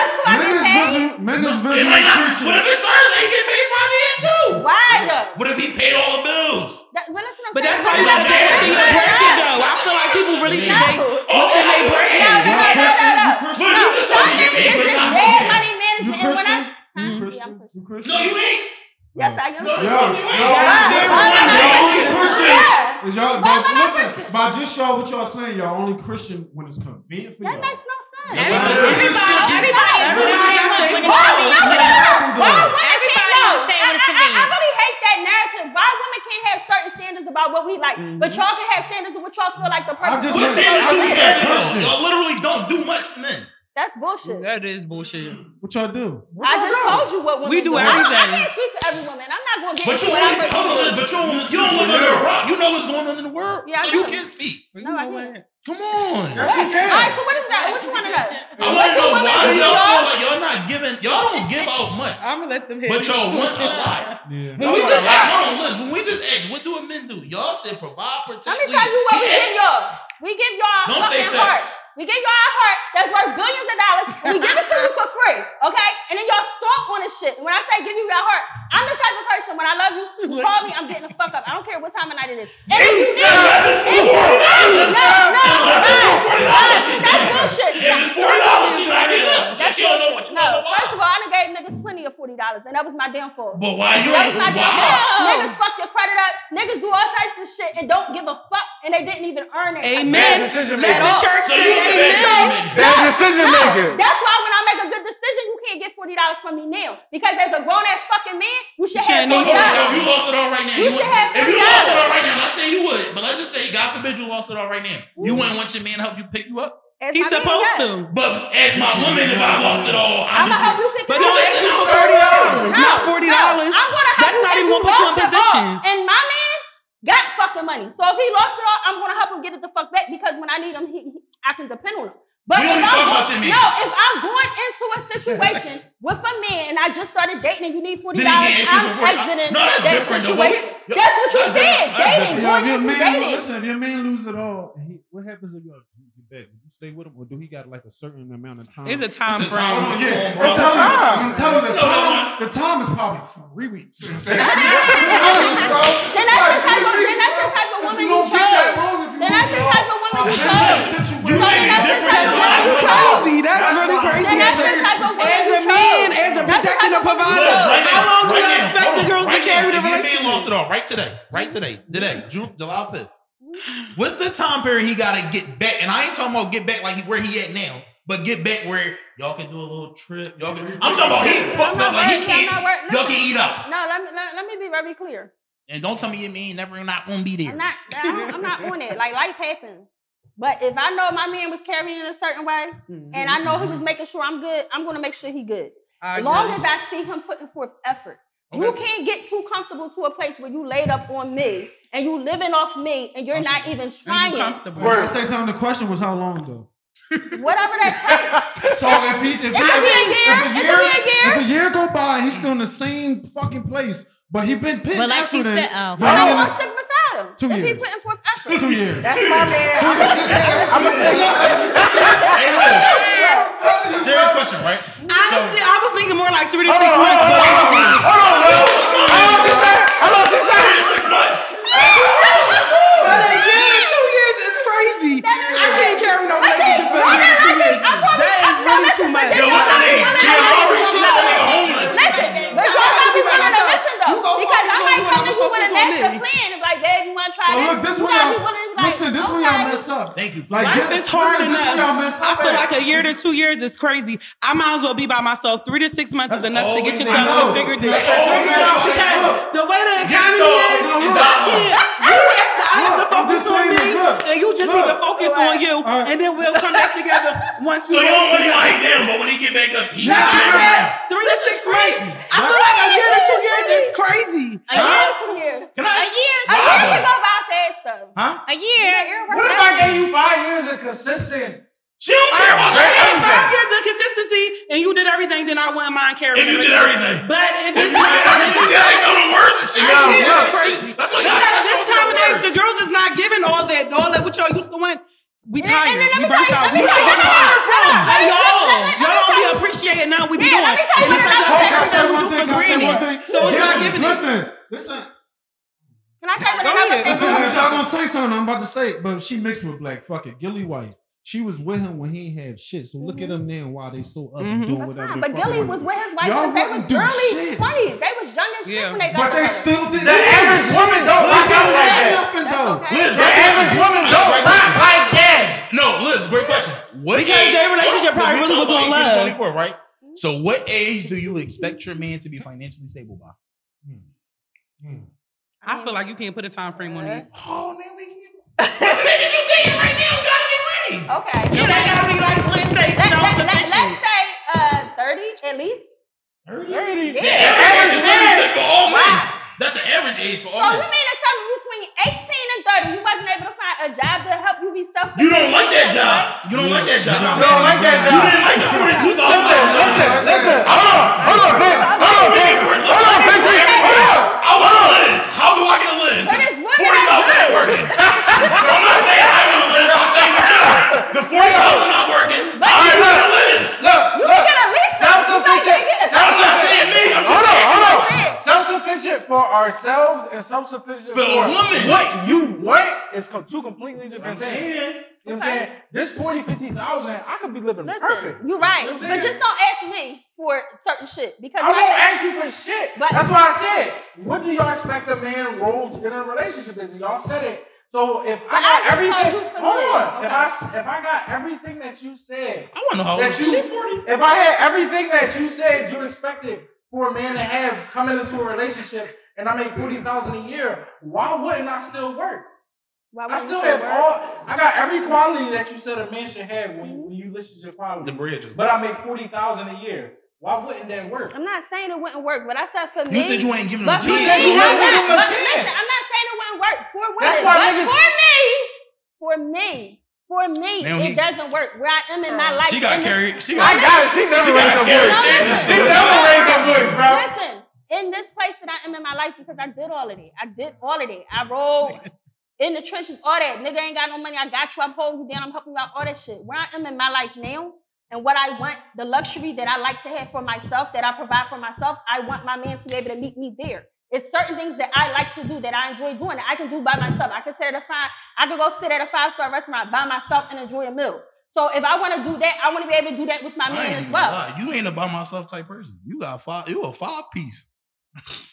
Men is It visual might not. creatures. What if it's Thursday? He get paid Friday in too. Why though? What if he paid all the bills? But listen, But that's why you gotta go within your bracket, though. I feel like people really should date within their bracket. No. But you just Some told me you niggas paid is just for bad time. money You management. And when I Christian? You Yeah, I'm Christian? Christian. You Christian? No, you ain't. Yes, I am. No, Christian. Yo, you ain't. y'all only Christian. Yeah. Is y'all, Why am I but not listen, Christian? by just y'all what y'all saying, y'all only Christian when it's convenient for That y'all. makes no sense. Everybody I really hate that narrative. Why women can't have certain standards about what we like, but y'all can have standards of what y'all feel like the person. just What meant- standards I do we just have? said Christian. Y'all literally don't do much for men. That's bullshit. That is bullshit. What y'all do? I just told you what women We do I everything. can't speak for every woman. I'm not gonna get But into you what I'm always gonna hold on, do. but you don't live under a rock. You know what's going on in the world, Yeah, I so you do. can speak. No, I can't. Come on. Yes, you All can. right, so what is that? What you want to know? I want to know why y'all feel like y'all not giving. Y'all don't give out much, I'm gonna let them hit but y'all want a lot. Yeah. When we just ask, hold on, listen. When we just ask, what do men do? Y'all said provide, protect. Let me tell you what we give y'all. We give y'all Don't say fucking sex. heart. We give y'all our heart that's worth billions of dollars, and we give it to you for free, okay? And then y'all stomp on this shit. And when I say give you your heart, I'm the type of person, when I love you, you call me, I'm getting the fuck up. I don't care what time of night it is. And if you need that's bullshit. It's $40. She's not getting up. That's She don't know what bullshit. you No, know. first of all, I done gave niggas plenty of $40, and that was my downfall. But why you That ain't? was my downfall. Why? Niggas fuck your credit up. Niggas do all types of shit and don't give a fuck, and they didn't even earn it. Amen. decision Let the making. church So say you said amen. Bad decision making. That's why when I make a good decision, you can't get $40 from me now. Because as a grown ass fucking man, you should have shouldn't need So $40. if you lost it all right now, You should have if you lost it all $40. right now, let's say you would, but let's just say, God forbid, you lost it all right now. You wouldn't want your man to help you pick you up. As He's my man, supposed yes. to. But as my woman, if I lost it all, I'm gonna help you pick But it up. don't ask me for $40. Not $40. I'm gonna help That's you not if even you gonna put you in lost it position. all. And my man got fucking money. So if he lost it all, I'm gonna help him get it the fuck back because when I need him, I can depend on him. But we only talking about your man. No, if I'm going into a situation with a man and I just started dating and you need $40, Then he can't I'm exiting no, that's that different. situation. That's what you said. Dating, Yo, going into dating. listen, if your man loses it all, what happens if you get back? Would you stay with him, or do he got like a certain amount of time? It's a time frame. I'm telling you, the time is probably 3 weeks. Then that's the type of woman you chose. Then that's the type of woman you chose. That's really crazy. As a man, as a protector, a provider, how long do you expect the girls to carry the relationship? Man lost it all right today, July 5th. What's the time period he gotta get back? And I ain't talking about get back like where he at now, but get back where y'all can do a little trip. I'm talking about he fucked up like he can't. Y'all can eat out. No, let me be very clear. And don't tell me your man never not gonna be there. I'm not on it. Like life happens. But if I know my man was carrying in a certain way, and I know he was making sure I'm good, I'm gonna make sure he good. As long as I see him putting forth effort. Okay. You can't get too comfortable to a place where you laid up on me and you living off me and you're not even trying. I say something. The question was how long though? Whatever that takes. So if a year go by, he's still in the same fucking place, but he been putting effort in. I want to stick beside him. 2 years. If he putting forth effort. 2 years. That's my man. I'm a serious question, right? Honestly, I was thinking more like 3 to 6 months. Hold on, How long she said? 3 to 6 months. But a year, 2 years is crazy. I can't carry no relationship for a year, 2 years. That is really too much. Yo, what's her name? Tia Mowry. She's a nigga homeless. Listen, but y'all gotta be willing to listen though, because I might come to you with a master plan and be like, babe, you want to try this? Look, this one y'all mess up. Thank you. Like, life is hard enough. I feel like a year to 2 years is crazy. I might as well be by myself. 3 to 6 months is enough to get yourself figured out. Because the way the economy is, I have to focus on me, and you just need to focus on you, and then we'll come back together once we. So you don't really like them, but when he get back up, he 3 to 6 months. I feel like a year to 2 years is crazy. A year to 2 years. Can I? A year can go by fast though. Huh? A year. What if I gave you 5 years of consistent? She don't care about If 5 years of consistency and you did everything, then I wouldn't mind carrying. If you did everything. But if it's not, it's crazy. Because this time of age, the girls is not giving all that what y'all used to want. We tired. We burnt out. We not getting tired. Y'all don't be appreciating now. We be doing. And it's like everything we do for granted. So it's not giving it. Listen. Can I say what another thing? Y'all gonna say something I'm about to say, but she mixed with black. Fuck it. Gilly White. She was with him when he had shit. So look at them now while they so up and doing whatever. But Gilly was with his wife because they was early 20s. They was young as shit when they got together. But they still did. The average woman don't rock out like that. Liz, the average woman don't rock like that. No, Liz, great question. Because their relationship probably really was on love. 24, right? So what age do you expect your man to be financially stable by? I feel like you can't put a time frame on it. Oh, man, we can get. Nigga, you dating right now? You gotta get ready. Okay. Yeah, they gotta be like, let's say, let's say 30 at least. 30? Yeah. The average is 36 for all men. That's the average age for all men. So you mean to tell me between 18 and 30, you wasn't able to find a job to help you be self-sufficient? You don't like that job. You don't like that job. You don't like that job. You didn't like the 42,000. Listen. Hold on, bitch. I want a list. How do I get a list? 40,000 ain't working. I'm not saying I get a list. I'm saying the 40,000 not working. I get a list. Look. You can get a list. Self-sufficient. I'm not saying me. I'm just Hold on. Self-sufficient for ourselves and self-sufficient for a woman. What you want is two completely different things. You know what I'm Okay. saying? This 40, 50,000, I could be living perfect. You're right. You know what I'm But saying? just don't ask me for certain shit. Because I won't ask you for shit. But that's why I said, what do y'all expect a man role to get in a relationship is? Y'all said it. So if I got everything, hold on. If I got everything that you said, I want to know how old she 40. If I had everything that you said you expected for a man to have coming into a relationship, and I make 40,000 a year, why wouldn't I still work? I still have I got every quality that you said a man should have when you listen to your quality. The bridge is. But I make 40,000 a year. Why wouldn't that work? I'm not saying it wouldn't work, but I said for me. You said you ain't giving But them a for me, chance. listen, I'm not saying it wouldn't work for women. That's why but niggas- for me, For me, Now it doesn't work. Where I am in my life. She got carried. She never raised her voice. She never raised her voice, bro. Listen, in this place that I am in my life, because I did all of it. I rolled in the trenches, all that. Nigga ain't got no money. I got you. I'm holding you down. I'm helping you out. All that shit. Where I am in my life now, and what I want, the luxury that I like to have for myself, that I provide for myself, I want my man to be able to meet me there. It's certain things that I like to do that I enjoy doing that I can do by myself. I can go sit at a 5-star restaurant by myself and enjoy a meal. So if I want to do that, I want to be able to do that with my man as well. You ain't a by myself type person. You a 5-piece.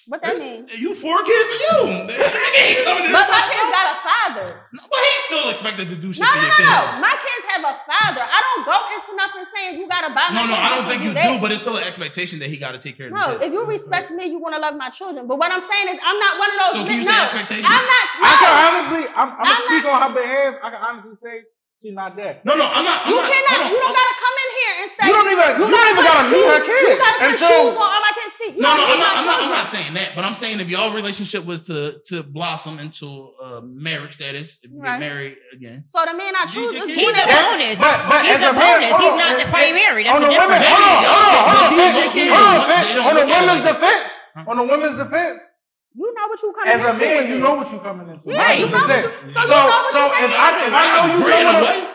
What that mean? You 4 kids and you. Ain't coming in but my kids got a father. No, but he's still expected to do shit for your No. kids. My kids have a father. I don't go into nothing saying you gotta buy my kids. No, I don't think you do, but it's still an expectation that he got to take care of the kids. No, if you respect me, you want to love my children. But what I'm saying is, I'm not one of those. So can you say expectations? I'm not. I can honestly, I'm gonna speak on her behalf. I can honestly say she's not that. No, I'm not. You don't gotta come in here and say you don't even gotta meet her kids. You gotta put shoes on all my kids' feet. I'm not saying that, but I'm saying if y'all relationship was to blossom into a marriage status, if you get married again. So the man I choose is he's a bonus. But he's a bonus. He's not the primary. That's a difference. On the women's defense. You know what you coming into. As a man, you know what you coming into. Yeah, 100%.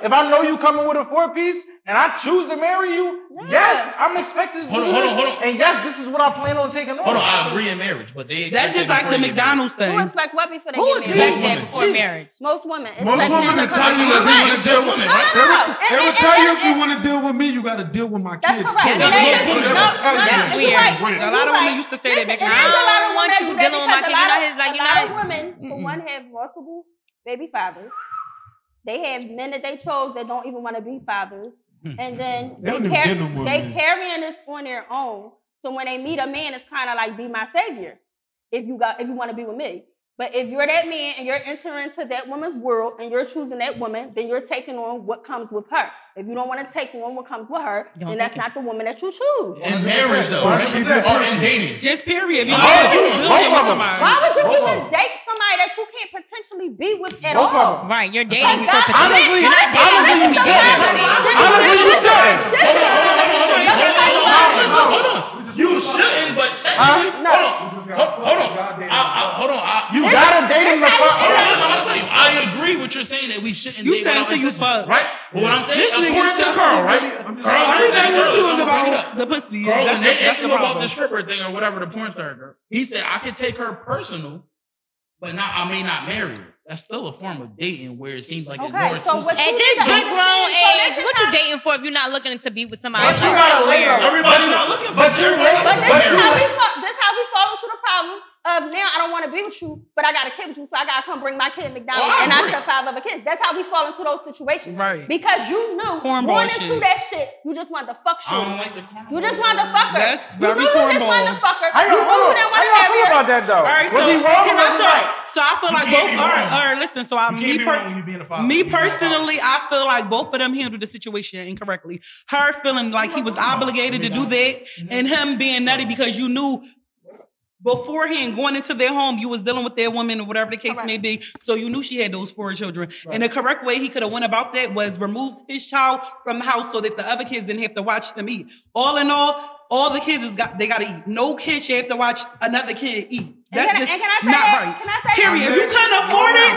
If I know you coming with a 4-piece and I choose to marry you, yes, I'm expected to do this. And yes, this is what I plan on taking on. Hold on, I agree in marriage, but that's just like the McDonald's thing. Who expect what before they get married? Before marriage. Most women. Most women will tell you if you want to deal with me. They will tell you if you want to deal with me, you got to deal with my kids too. That's weird. A lot of women used to say that back then. I don't want you dealing with my kids. A lot of women, for one, have multiple baby fathers. They have men that they chose that don't even want to be fathers. And then they carrying this on their own. So when they meet a man, it's kind of like, be my savior if you want to be with me. But if you're that man and you're entering into that woman's world and you're choosing that woman, then you're taking on what comes with her. If you don't want to take on what comes with her, then that's not the woman that you choose. In marriage, though, or in dating. Just period. Why would you even date somebody that you can't potentially be with at all? Right, you're dating for potential. Honestly, you shouldn't, but technically, hold on. You gotta date him. I'm gonna tell you, I agree with you saying that we shouldn't date until you fuck, right? But what I'm saying, this according to Carl, right? Everything you choose about the pussy. That's about the stripper thing or whatever, the porn star girl. He said I could take her personal, but I may not marry her. That's still a form of dating where it seems like it's more exclusive. At this big grown age, what you dating for if you're not looking to be with somebody? But you gotta later. Everybody's not looking for. But this how we fall into the problem of now I don't want to be with you, but I got a kid with you, so I gotta come bring my kid to McDonald's and I share 5 other kids. That's how we fall into those situations. Right. Because you knew going into that shit, you just wanted to fuck I don't like the cornball. You just wanted to fuck her. That's very cornball. You just wanted to fuck her. How y'all feel about that though? All right, so can I talk? So I feel like both. All right, listen. So me personally, I feel like both of them handled the situation incorrectly. Her feeling like he was obligated to do that, and him being nutty because you knew beforehand going into their home, you was dealing with their woman or whatever the case may be. So you knew she had those 4 children. Right. And the correct way he could have went about that was removed his child from the house so that the other kids didn't have to watch them eat. All in all the kids they gotta eat. No kid should have to watch another kid eat. That's just not right. Period. If you couldn't afford it,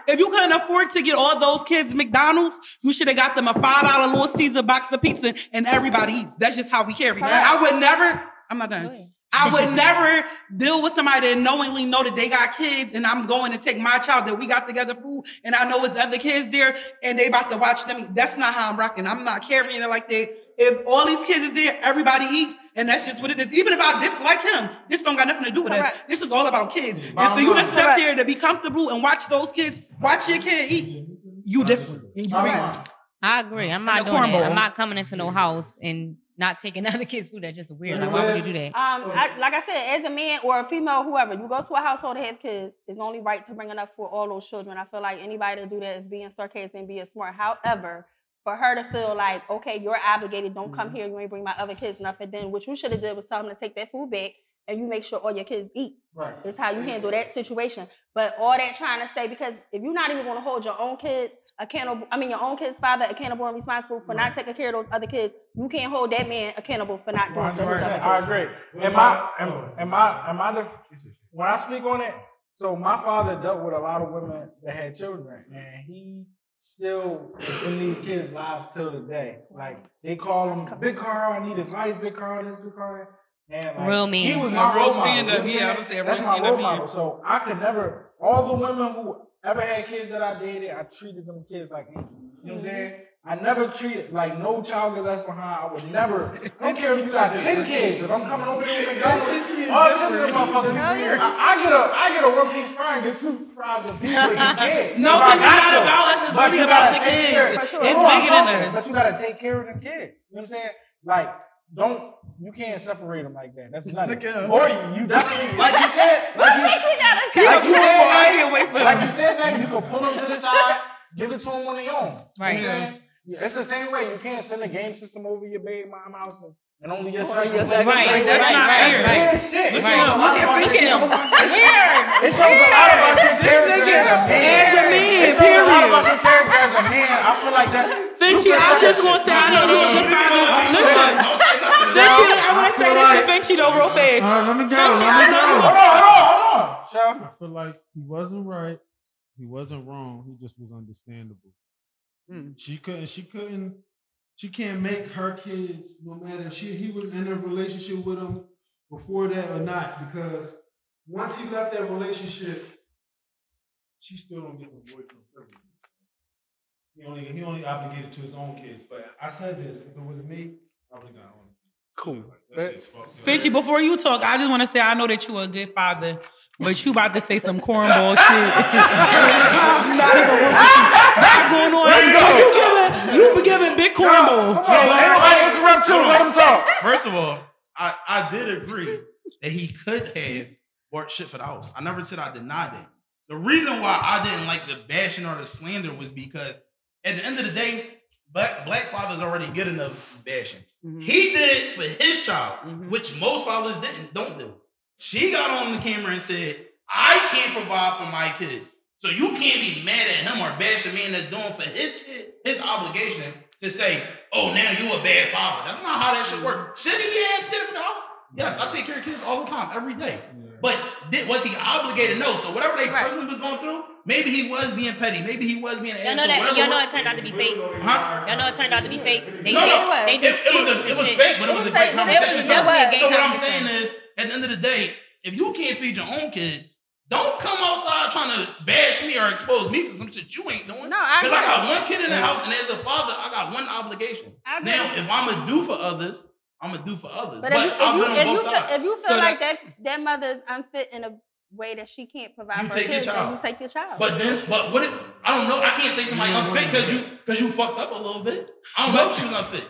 if you couldn't afford to get all those kids McDonald's, you should have got them a $5 Little Caesar box of pizza and everybody eats. That's just how we carry. I would never. I'm not done. I would never deal with somebody that knowingly know that they got kids and I'm going to take my child that we got together food and I know it's other kids there and they about to watch them eat. That's not how I'm rocking. I'm not carrying it like that. If all these kids is there, everybody eats and that's just what it is. Even if I dislike him, this don't got nothing to do with us. This is all about kids. And for you to sit up there to be comfortable and watch those kids, watch your kid eat, you different. And you I agree. I'm not doing that. I'm not coming into no house and not taking other kids' food. That's just weird. Like, why would you do that? Like I said, as a man or a female, whoever, you go to a household to have kids, it's only right to bring enough for all those children. I feel like anybody to do that is being sarcastic and being smart. However, for her to feel like, okay, you're obligated, don't come here, you ain't bring my other kids enough, and then what you should have did was tell them to take that food back and you make sure all your kids eat. Right. It's how you handle that situation. But all that trying to say, because if you're not even going to hold your own kids accountable, your own kids' father accountable and responsible for not taking care of those other kids, you can't hold that man accountable for not doing for his other kids. I agree. When I speak on it, so my father dealt with a lot of women that had children, and he still is in these kids' lives till today. Like, they call him Big Carl, I need advice, Big Carl, this, Big Carl. And like, real mean. He was my role stand model. up. Yeah, I would say that's my role model. So I could never, all the women who ever had kids that I dated, I treated them kids like angels. You know what I'm saying? I never treated, like, no child get left behind. I would never, I don't care if you got 10 kids. If I'm coming over there with McDonald's, all 10 of them motherfuckers, I get a one-piece fry and get 2 fries of beef with each kid. No, because it's not about us. It's really about the kids. It's bigger than us. But you got to take care of them kids. You know what I'm saying? Like, you can't separate them like that. That's nothing. Or you definitely, like you said, you can pull them to the side, give it to them on their own. Right. You know what I'm saying? It's the same way. You can't send a game system over your baby mama's house and only your son. Right. That's not fair. Shit. Look at him. Weird. It shows a lot about your character as a man. It shows a lot about your character as a man. I feel like that's. Finchy, I'm just going to say, I know you're a good father. Listen. Finchy, I want to say this to Finchy though, real fast. Let me go. Hold on. I feel like he wasn't right. He wasn't wrong. He just was understandable. She can't make her kids, no matter if he was in a relationship with him before that or not, because once he left that relationship, she still don't get the boyfriend privilege. He only obligated to his own kids. But I said this, if it was me, I would have got on. Cool. Finchy, before you talk, I just want to say I know that you a good father. But you about to say some cornball shit. Not going on. You be giving big cornball. Everybody interrupt you. Let him talk. First of all, I did agree that he could have bought shit for the house. I never said I denied that. The reason why I didn't like the bashing or the slander was because at the end of the day, black fathers already get enough bashing. Mm-hmm. He did it for his child, which most fathers don't do. She got on the camera and said, I can't provide for my kids. So you can't be mad at him or bash a man that's doing for his kid, his obligation to say, oh, now you a bad father. That's not how that should work. Should he have did it for the house? Yes, I take care of kids all the time, every day. Yeah. But was he obligated? No. So whatever they personally was going through, maybe he was being petty. Maybe he was being an asshole. Y'all know it turned out to be fake. Huh? Y'all know it turned out to be fake. It was fake, but it was a great conversation. So what I'm saying is, at the end of the day, if you can't feed your own kids, don't come outside trying to bash me or expose me for some shit you ain't doing. Because I got one kid in the house, and as a father, I got one obligation. Now, if I'm going to do for others, I'm going to do for others. But I've been on both sides. If you feel like that mother is unfit in a way that she can't provide for her kids, then you take your child. But what if, I don't know, I can't say somebody unfit because you fucked up a little bit. I don't know if she was unfit.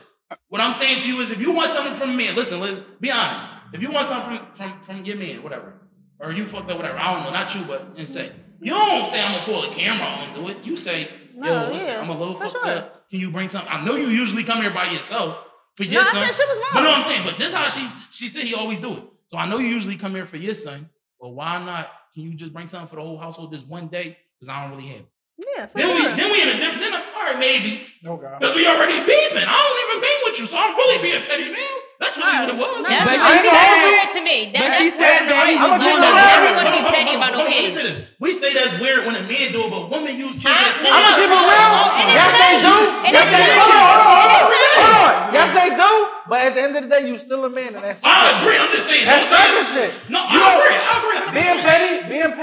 What I'm saying to you is if you want something from me, listen, let's be honest. If you want something from your man, whatever, or you fucked up, whatever, I don't know, not you, but and say, you don't say I'm gonna pull the camera on and do it. You say, listen, I'm a little fucked up. Can you bring something? I know you usually come here by yourself for your son. I said she was wrong. But no, I'm saying, but this is how she said he always do it. So I know you usually come here for your son. Well, why not? Can you just bring something for the whole household this one day? Because I don't really have it. Yeah, then we in a different, all right, maybe. No, God. Because we already beefing. I don't even bang with you, so I'm really being petty now. That's really what it was. That's weird to me. She said that he was doing everyone be petty about no kids. We say that's weird when a man do it, but women use kids as I'm gonna keep it real. Yes, they do. Yes, they do. Hold on. Yes, they do. But at the end of the day, you still a man, and that's. I agree. I'm just saying. That's sucker shit. No, I agree. Being petty, being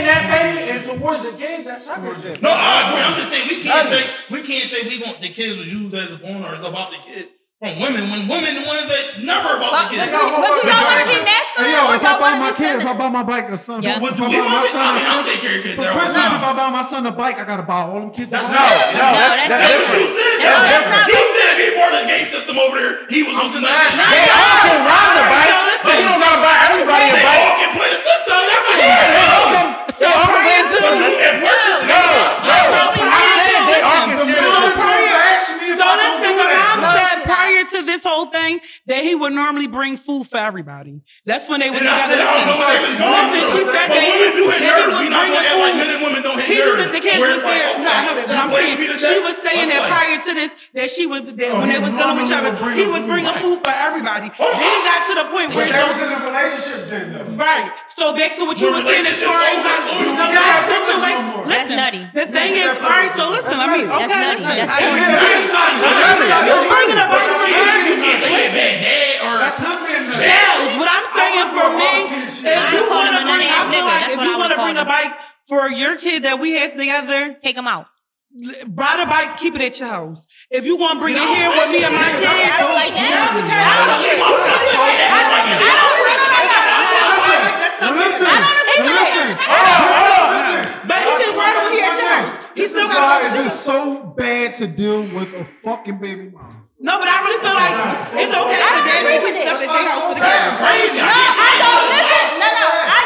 that petty, and towards the kids, that's sucker shit. No, I agree. I'm just saying we can't say we want the kids was used as a pawn or it's about the kids. From women, when women the ones that never about the kids. But you don't want to be masculine. If I buy my kid, if I buy my bike a son, what do we want? I'll take care of kids. For Christmas, if I buy my son a bike, I gotta buy all them kids. That's a bike. That's what you said. He said if he brought a game system over there, he was on some. They all can ride the bike, but you don't gotta buy everybody a bike. They all can play the system. Prior to this whole thing, saying that he would normally bring food for everybody. That's when they were And I said, together. Listen, she said that he was bringing food. men and women don't hate He knew nerves. that the kids was there. No, I know that, but I'm saying she was saying that prior to this, that she was that when they was dealing with each other, he was bringing food for everybody. Then he got to the point where they was in a relationship then, though. right. So back to what you were saying as far as like the bad situation. That's Listen, nutty. the thing is, all right. So listen, let me. That's Okay, nutty. listen. That's You're bringing a bunch of That's not being nice. Shells. What I'm saying for me, if you want to bring, I feel like if you want to bring a bike for your kid that we have together, Take them out. buy the bike, keep it at your house. If you want to bring it here with me and my kids, I don't like that. Listen. But he can ride when he at your house. He still got Is it so bad to deal with a fucking baby mama? No, but I really feel like it's okay for dads to keep stuff at their house for the kids. Crazy. I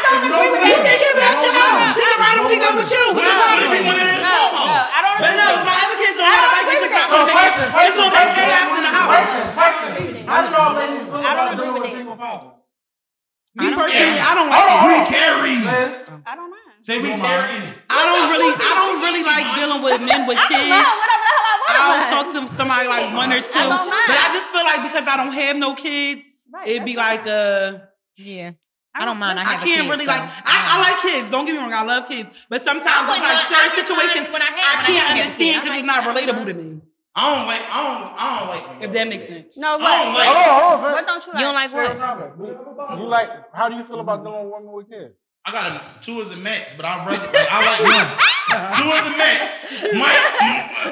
don't agree with He that. can keep it at your house. He can ride when he go with you. What's the problem? I don't But no, my other kids don't ride a bike. It's just not gonna make it's gonna make chaos in the house. How do y'all ladies feel I don't about agree dealing with with it. single fathers? Me personally, I don't like it. We carry. Liz? I don't mind. Say we carry. I don't really like dealing with men with kids. Whatever the hell I want. I'll talk to somebody like one or two. don't mind. But I just feel like because I don't have no kids, it'd be like Yeah. I don't mind. I can't really like. I like kids. Don't get me wrong. I love kids, but sometimes it's like certain situations I can't understand because it's not relatable to me. I don't like. If that makes sense. No, what? I don't like. Hold on, What don't you like? You don't like what? You like? How do you feel about dealing with women with kids? I got two as a max, but I like one. Two as a max.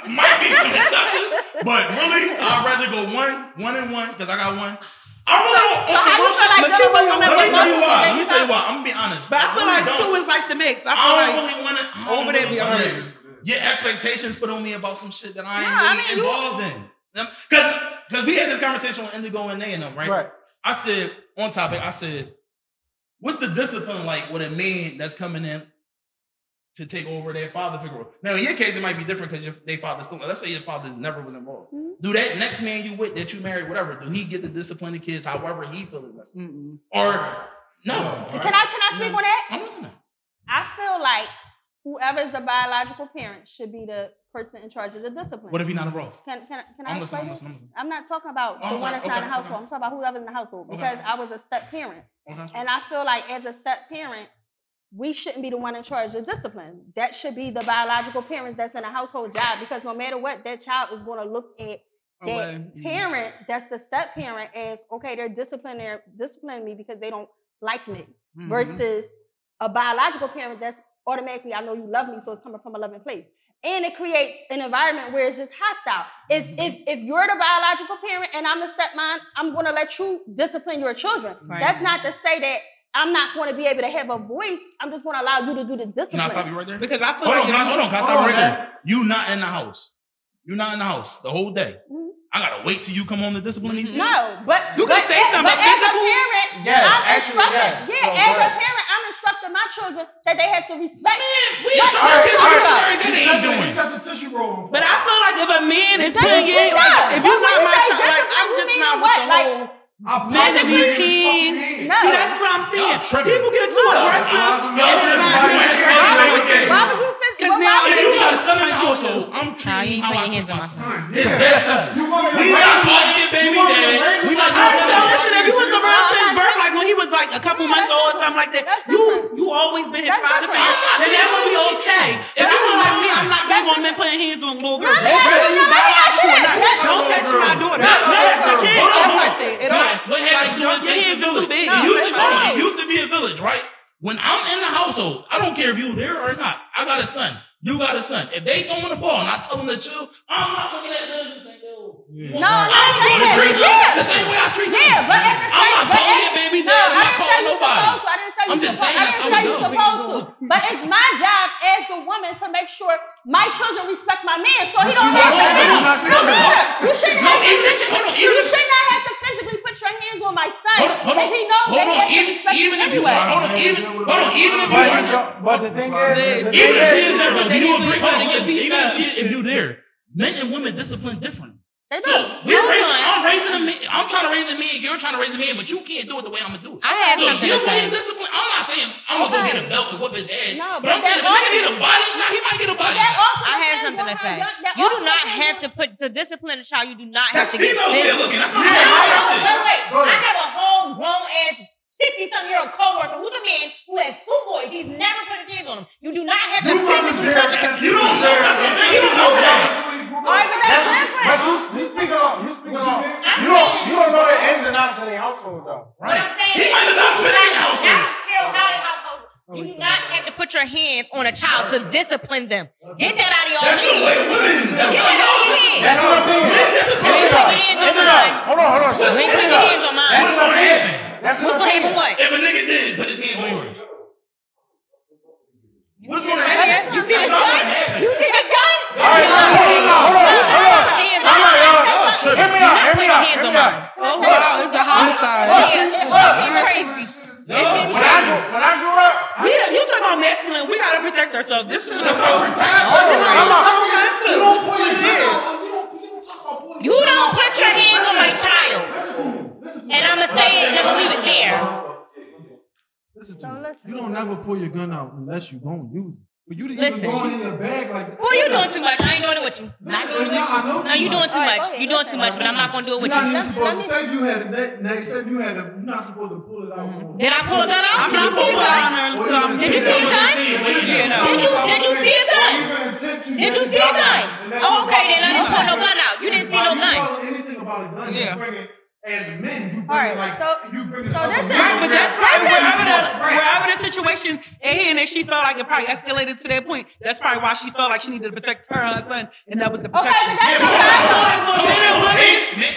Might be some exceptions, but really, I'd rather go one and one because I got one. I really don't. So how you feel like dealing with women Let with me tell you multiple why. baby Let me tell you mamas? why. I'm gonna be honest. But I feel like two is like the mix. I feel like really want to over there be alright. Get expectations put on me about some shit that I ain't No, I really mean, involved in. Because we had this conversation with Indigo and Nay and them, right? I said on topic. I said, what's the discipline like with a man that's coming in to take over their father figure? Now, in your case, it might be different because their father's still. Let's say your father's never was involved. Mm-hmm. Do that next man you with that you married, whatever? Do he get to discipline the kids however he feels best? Or no? Can I speak on that? I'm listening. I feel like whoever's the biological parent should be the person in charge of the discipline. What if he's not involved? Can I I'm explain listening. this? I'm not talking about Oh, the I'm one sorry. that's not in the Okay, household. okay. I'm talking about whoever's in the household because I was a step parent. Okay. And I feel like as a step parent, we shouldn't be the one in charge of discipline. That should be the biological parents that's in a household job because no matter what, that child is going to look at that parent, that's the step parent, as, okay, they're disciplining me because they don't like me versus a biological parent that's automatically, I know you love me, so it's coming from a loving place. And it creates an environment where it's just hostile. If you're the biological parent and I'm the stepmom, I'm going to let you discipline your children. Right. That's not to say that I'm not going to be able to have a voice. I'm just going to allow you to do the discipline. Can I stop you right there? Because I feel hold like on, hold on. Can I stop right there? You not in the house. You not in the house the whole day. I gotta wait till you come home to discipline these kids. No, but you can say something. But as a parent, as a parent, I'm instructing my children that they have to respect. We instruct kids ain't doing. But I feel like if a man is putting in, like, if you're not my child, like, I'm just not with the whole men and these kids. See, that's what I'm saying. People get too aggressive. Why would you Because now you got a son in the household. I'm treating how I treat my son. It's that simple. We not calling it baby dad. We not calling it. Listen, if you was around since birth, like when he was like a couple months old or something like that, you always been his father figure. Then that would be okay. But I feel like me, I'm not big on men putting hands on little girls. Whether you biological or not. Don't touch my daughter. That's the kid. I don't like that. What happened to your hands are too big. It used to be a village, right? When I'm in the household, I don't care if you there or not. I got a son. You got a son. If they throwing the ball and I tell them to chill, I'm not looking at this and saying, yo. No, I'm not saying that. The same way I treat them. Yeah, but at the same I'm not calling it baby dad. I'm not calling nobody. I didn't say you're supposed to. But it's my job as a woman to make sure my children respect my man, so he don't have to. You shouldn't have to physically put your hands on my son if he knows that he has to respect you anyway. But the thing is, even if she is there, if you there, men and women discipline different. They So do. I'm raising a man. I'm trying to raise a man. You're trying to raise a man, but you can't do it the way I'm gonna do it. I have something to say. Discipline. I'm not saying I'm gonna go get a belt and whoop his ass. No, but I'm saying if a nigga need a body shot, he might get a body shot. I have something to say. You do not have to discipline a child. You do not have That's to get females this. there looking. That's not Wait. I have a whole grown ass 60-something-year-old coworker who's a man who has 2 boys. He's never put his hands on them. You do not have to physically touch a child. You don't know. That's what I'm saying. You don't know that. All right, but that's different. But you speak on. You don't know the ins and outs of their household though. Right. What I'm saying He might have not been in the household. I don't care how they household. You do not have to put your hands on a child to discipline them. Get that out of your head. Get that out of your head. That's what I'm saying. You ain't put your hands on mine. Hold on. You ain't put your hands on mine. What's gonna happen? What's gonna happen? What? If a nigga did put his hands on yours. What's gonna happen? You see this gun? You see this gun? Hold on. Hear me out. Oh wow, it's a homicide. It's crazy. When I grew up, You talk about masculine. We gotta protect ourselves. This is You don't put your hands on my child. And I'm gonna say it and I'm gonna leave it there. Listen to me. You don't never pull your gun out unless you're going to use it. But you didn't Listen. even go in the bag like that. Boy, you doing too much. I ain't doing it with you. Not doing it with you. No, you doing too much. You doing too much, but I'm not gonna do it with you. You're not even supposed to say you had it. You're not supposed to pull it out. Did I pull a gun out? I'm not gonna put on her until I'm Did you see a gun? Did you see a gun? Did you see a gun? Oh, okay, then I didn't pull no gun out. You didn't see no gun. Anything about a gun? Yeah. You bring it as men. You bring All right, it like you bring it. so this is- Right, but that's probably wherever the situation and if she felt like it probably escalated to that point, that's probably why she felt like she needed to protect her and her son, and that was the protection.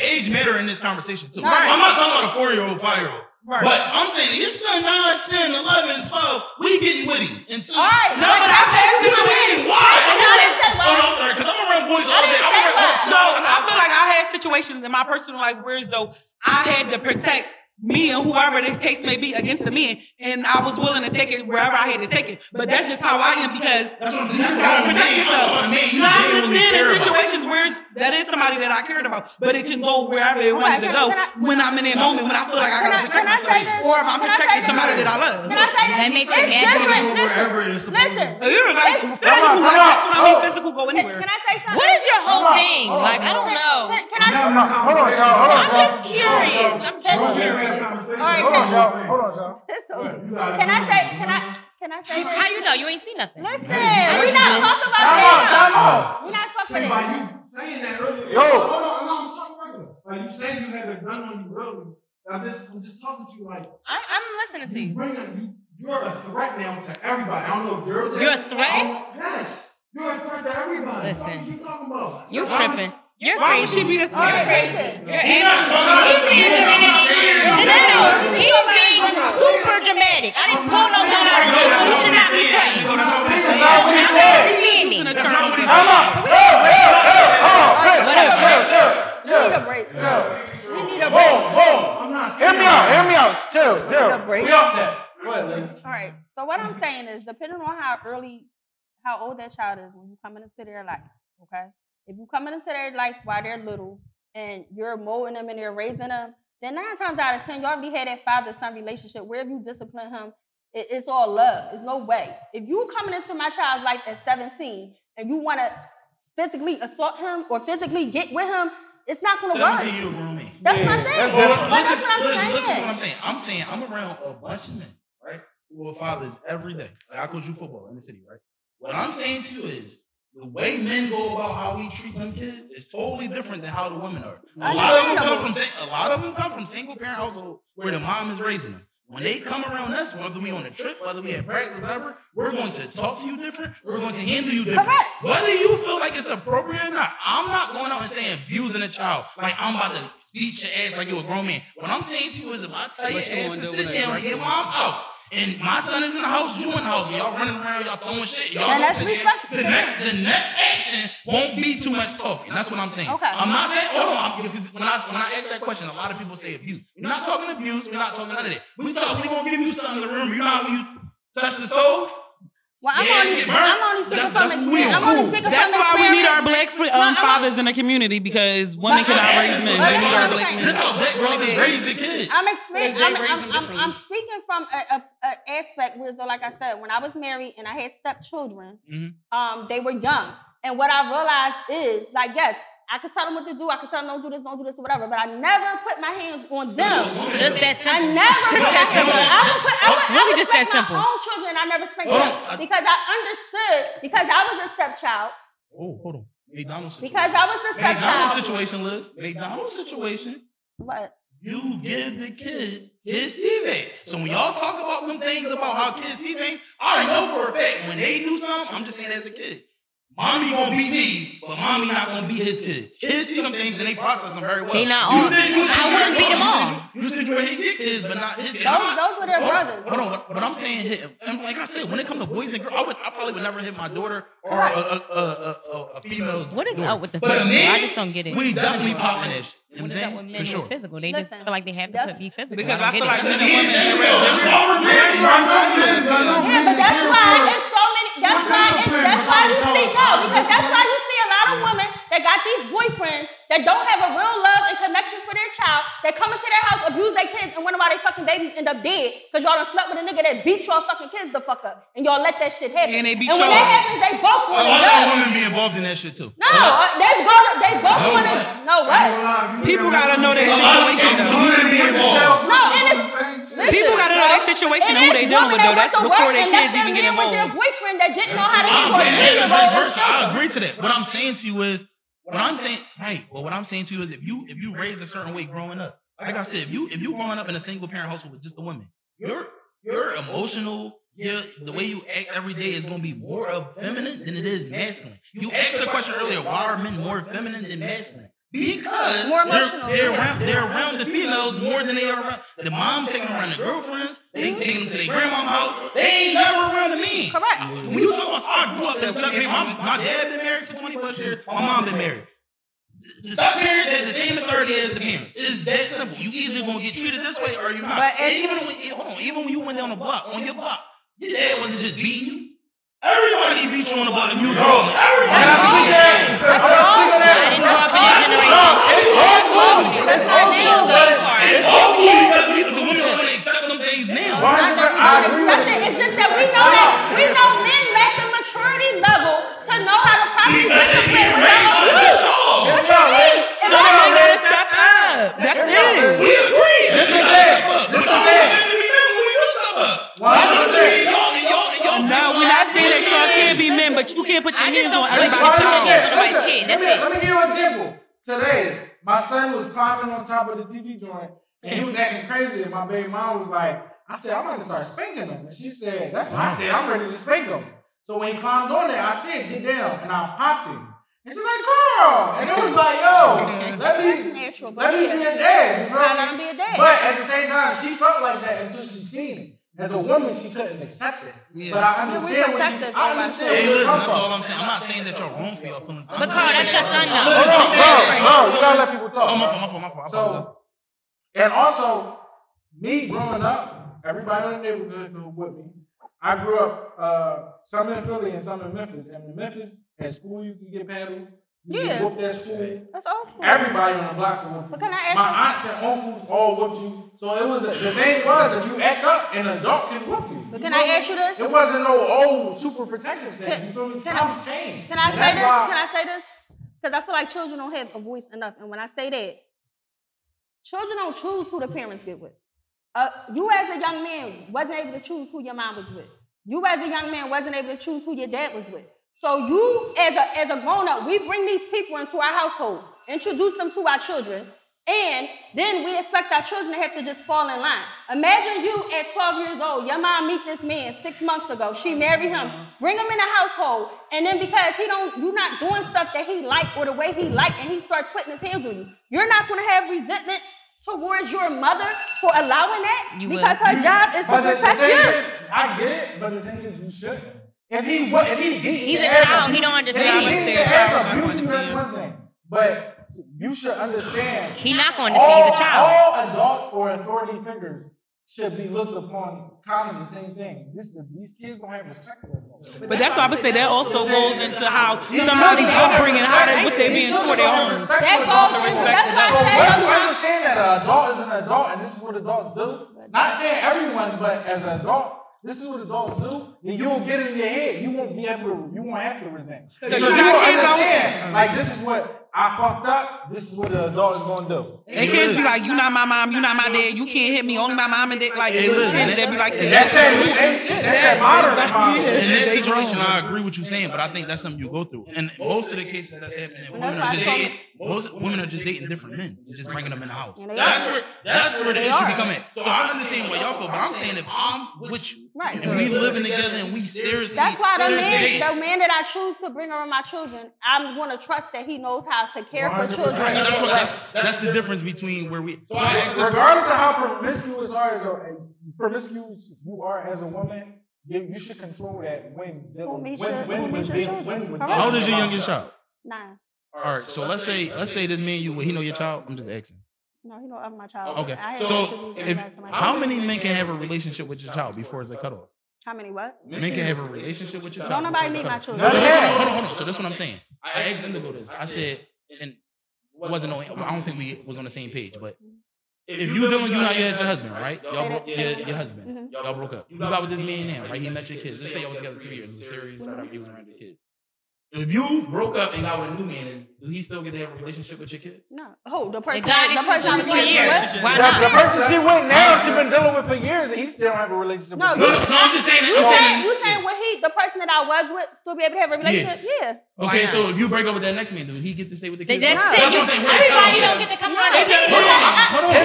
Age matter in this conversation too. No. I'm not talking about a 4-year-old, 5-year-old. Right. But I'm saying your son 9, 10, 11, 12, we getting with him. Until All right, no, but I've had situations. Why? Oh, I'm sorry, because I'm around boys all day. So I feel like I had situations in my personal life where as though I had to protect me and whoever the case may be against the men, and I was willing to take it wherever I had to take it. But that's just how I am because you just gotta protect yourself. I'm just saying in situations where that is somebody that I cared about, but it can go wherever it wanted to go when I'm in that moment when I feel like I gotta protect myself, or if I'm protecting somebody that I love. Can I say this? That makes It's me mad. different. Listen. You're like physical, like that's what I mean. Physical go anywhere. Can I say something? What is your whole thing? Like, I don't know. Can I? hold on, y'all. I'm just curious. I'm just curious. All right, Hold on, y'all. Can I say this? How you know? You ain't seen nothing. Listen, we not talking about that. We not talking See, about by that. you saying that earlier. Yo. Hold on, no, I'm talking regular. By you saying you had a gun on you earlier. I'm just talking to you like. I'm listening to you. You're a threat now to everybody. I don't know if You're a threat? Yes. You're a threat to everybody. Listen. What are you talking about? You tripping. You're Why would crazy. she be a All right, threat? listen. You're absolutely. He's being super dramatic. I didn't pull no gun out of him, so you should not be threatened. Understand me. You need a break. You need a break. Boom. Hear me out. Chill. break. We off that. Go ahead, lady. All right. So what I'm saying is, depending on how old that child is when you come into their life, okay? If you come into their life while they're little and you're molding them and you're raising them, then 9 times out of 10, you already had that father-son relationship where if you discipline him, it's all love. There's no way. If you coming into my child's life at 17 and you want to physically assault him or physically get with him, it's not going to work. 17, you a grown man. That's my thing. That's what I'm saying. Listen to what I'm saying. I'm saying I'm around a bunch of men, right? Who are fathers every day. Like I coach you football in the city, right? What I'm saying to you is the way men go about how we treat them kids is totally different than how the women are. A lot of them come from single parent households where the mom is raising them. When they come around us, whether we on a trip, whether we at practice, whatever, we're going to talk to you different. We're going to handle you different. Correct. Whether you feel like it's appropriate or not, I'm not going out and saying abusing a child like I'm about to beat your ass like you're a grown man. What I'm saying to you is if I tell your ass to sit down and get mom out, and my son is in the house, you in the house, y'all running around, y'all throwing shit, y'all the next action won't be too much talking. That's what I'm saying. Okay. I'm not saying, hold on, because when I ask that question, a lot of people say abuse. We're not talking abuse, we're not talking none of that. We gonna give you something in the room. You know how when you touch the stove? Well, I'm only speaking from experience. That's why we need our black fathers in the community because women cannot raise men. We need our black men. That's how black brothers raise the kids. I'm speaking from an aspect where, so like I said, when I was married and I had stepchildren, they were young. And what I realized is, like, yes, I could tell them what to do. I could tell them don't do this, or whatever. But I never put my hands on them. Just that simple. I never put my hands on them. It's really just that simple. My own children, I never spanked them because I understood. Because I was a stepchild. Oh, hold on. McDonald's situation. Because I was a stepchild. McDonald's situation, Liz. McDonald's situation. What? You give the kids see things. So when y'all talk about them things about how kids see things, I know for a fact when they do something, I'm just saying as a kid. Mommy gonna beat me, but mommy not gonna beat his kids. Kids see them things and they process them very well. They not all. I wouldn't beat them all. You said you hate your kids, but not his kids. Those were their brothers. Hold on, but I'm saying, and like I said, when it comes to boys and girls, I probably would never hit my daughter or a female's. What is daughter. up with the physical? I just don't get it. We definitely popping that shit. You know What what is I'm up with saying? men For sure. and physical? They just feel like they have to be physical. Because I feel like get men it. and women in real different. Yeah, but that's why it's so many. That's why you see because that's why you see a lot of women that got these boyfriends that don't have a real love and connection for their child. That come into their house, abuse their kids, and wonder why their fucking babies end up dead because y'all done slept with a nigga that beat y'all fucking kids the fuck up, and y'all let that shit happen. And they beat when y'all that up. happens, they both want to A lot know. of women be involved in that shit too. No, they both want to know what. People gotta know their situation. Women be involved. No, and it's People gotta know their situation and who they dealing with though. That's before their kids even get involved. Their boyfriend that didn't know how to get And vice versa. I agree to that. What I'm saying to you is, what I'm saying to you is, if you raised a certain way growing up, like I said, if you growing up in a single parent household with just a woman, your emotional, the way you act every day is gonna be more of feminine than it is masculine. You asked the question earlier, why are men more feminine than masculine? Because they're around the females more than they are around the mom, taking them around the girlfriends, they taking them to their grandma's house. They ain't never around the men. Correct. When you talk about, I grew up in a step parent. My dad been married for 20 plus years. My mom been married. The step parents had the same authority as the parents. It's that simple. You either gonna get treated this way or you're not. But Even when you went down the block, on your block, your dad wasn't just beating you. Everybody beat you on the block if you were trolling. Everybody. I didn't grow up in that generation. It's also because the women don't want to accept them things now. It's just that we know men lack the maturity level to know how to properly discipline without abuse. So they gotta step up. That's it. We agree. Let's step up. Let's step up. No, we're not saying that y'all can't be men, but you can't put your hands on everybody's child. Let me give you an example. Today, my son was climbing on top of the TV joint, and he was acting crazy, and my baby mom was like, I said, I'm going to start spanking him. And she said, I said, I'm ready to spank him. So when he climbed on there, I said, get down, and I popped him. And she's like, girl. And it was like, yo, let me be a dad. You Let him be a dad. But at the same time, she felt like that until she seen it. As a woman, she couldn't accept it. Yeah. But I understand where she, I understand Hey, where listen, you come that's from. all I'm saying. I'm not saying that you're wrong for your feelings. But Carl, that's your son now. No, you gotta let people talk. Oh, my fault. So, and also, me growing up, everybody in the neighborhood grew with me. I grew up some in Philly and some in Memphis. And in Memphis, at school, you can get paddles. You can whoop that school. That's awful. Everybody on the block can whoop you. But can I ask my aunts and uncles all whooped you. So it was the thing was, if you act up, an adult can whoop you. But can I ask you this? It wasn't no old super protective thing. You feel me? Times changed. Can I say this? Because I feel like children don't have a voice enough. And when I say that, children don't choose who the parents get with. You as a young man wasn't able to choose who your mom was with. You as a young man wasn't able to choose who your dad was with. So you, as a grown-up, we bring these people into our household, introduce them to our children, and then we expect our children to have to just fall in line. Imagine you at 12 years old, your mom meet this man 6 months ago, she married him, bring him in the household, and then because you're not doing stuff that he liked or the way he liked, and he starts putting his hands on you, you're not going to have resentment towards your mother for allowing that because her job is to protect you. I get it, but the thing is, you shouldn't. He's a child. He don't understand. That's one thing. But you should understand. He's not going to understand. He's a child. All adults or authority figures should be looked upon kind of the same thing. These kids don't have respect for them. But that's why I would say that also goes into how somebody's upbringing, what they being taught at home to respect adults. I understand that an adult is an adult and this is what adults do. Not saying everyone, but as an adult, this is what adults do. And you will get it in your head. You won't have to resent. Because you understand. Like, this is what I fucked up. This is what the adult is going to do. And kids be like, you not my mom, you not my dad, you can't hit me, only my mom and dad. Like, kids that be like That's that modern. In that situation, I agree with you saying, but I think that's something you go through. And most of the cases that's happening, most women are just dating different men, just bringing them in the house. That's where the issue become at. So I understand what y'all feel, but I'm saying if I'm with you, and we living together and we seriously, that's why the man that I choose to bring around my children, I'm going to trust that he knows how to care for children. That's the difference between where we. So regardless of how promiscuous you are as a woman, you should control that when. How old is your youngest child? 9. All right, so let's say this man he know your child. I'm just asking. No, he know of my child. Okay, so how many men can have a relationship with your child before it's a cutoff? How many what? Men can have a relationship with your child. Don't nobody meet my children. Hold on. So that's what I'm saying. I asked them to go this. I said, and I don't think we was on the same page, but if you had your husband, right? Y'all broke your husband. Y'all broke up. You got with this man now, right? He met your kids. Let's say y'all was together 3 years. It's a series, whatever. He was around your kids. If you broke up and got with a new man, do he still get to have a relationship with your kids? No. The person I was with. The person she with now, she's been dealing with for years, and he still don't have a relationship with her. No, I'm just saying. You saying the person that I was with still be able to have a relationship? Yeah. Okay, so if you break up with that next man, do he get to stay with the kids? That's what I'm saying. Everybody don't get to come around. Hold on.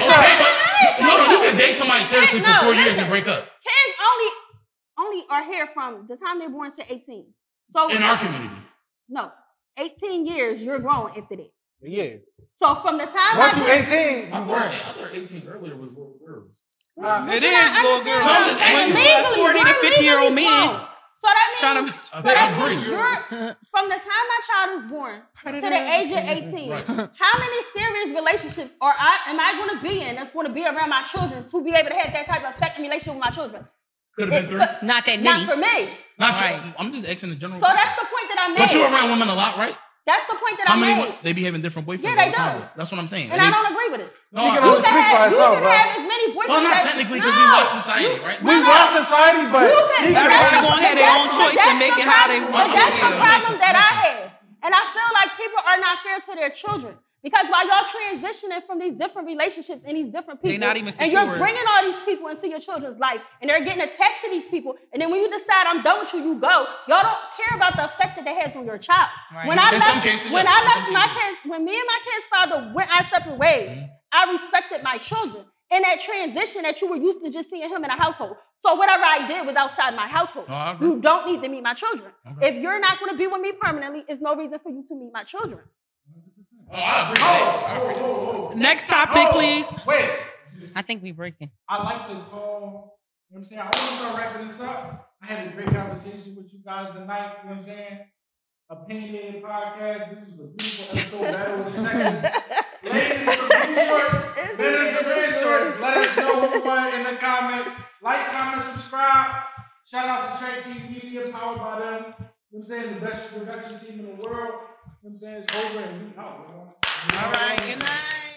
You can date somebody seriously for 4 years and break up. Kids only are here from the time they're born to 18. So in our community. No, 18 years, you're grown after that. Yeah. So from the time once you're 18, I thought 18 earlier was little girls. It is little girls. Legally, 40 to 50-year-old men. So that means, from the time my child is born to the age of 18, how many serious relationships am I going to be in that's going to be around my children to be able to have that type of effective relationship with my children? Could have been 3. Not that many. Not for me. Not right. I'm just asking the general. So that's the point that I made. But you're around women a lot, right? That's the point that I made. They be having different boyfriends. Yeah, they do. That's what I'm saying. And I don't agree with it. No, you can have as many boyfriends. Well, not technically because we watch society, right? We watch society, but everybody's gonna have their own choice and make it how they want. But that's the problem that I have, and I feel like people are not fair to their children. Because while y'all transitioning from these different relationships and these different people, and you're bringing all these people into your children's life, and they're getting attached to these people, and then when you decide I'm done with you, you go. Y'all don't care about the effect that that has on your child. Right. When I left my kids, when me and my kids' father went our separate ways, I respected my children. In that transition that you were used to just seeing him in a household. So whatever I did was outside my household. You don't need to meet my children. If you're not going to be with me permanently, it's no reason for you to meet my children. I agree. Next topic, please. Wait. I think we breaking. I like to call, you know what I'm saying? I want to start wrapping this up. I had a great conversation with you guys tonight, you know what I'm saying? Opinionated podcast. This was a beautiful episode, Battle of the Sexes. Ladies, the blue shorts, men the red shorts. Let us know who won in the comments. Like, comment, subscribe. Shout out to Trakteam Media, powered by them. You know what I'm saying? The best production team in the world. You know what I'm saying? It's over and we out. All right, good night.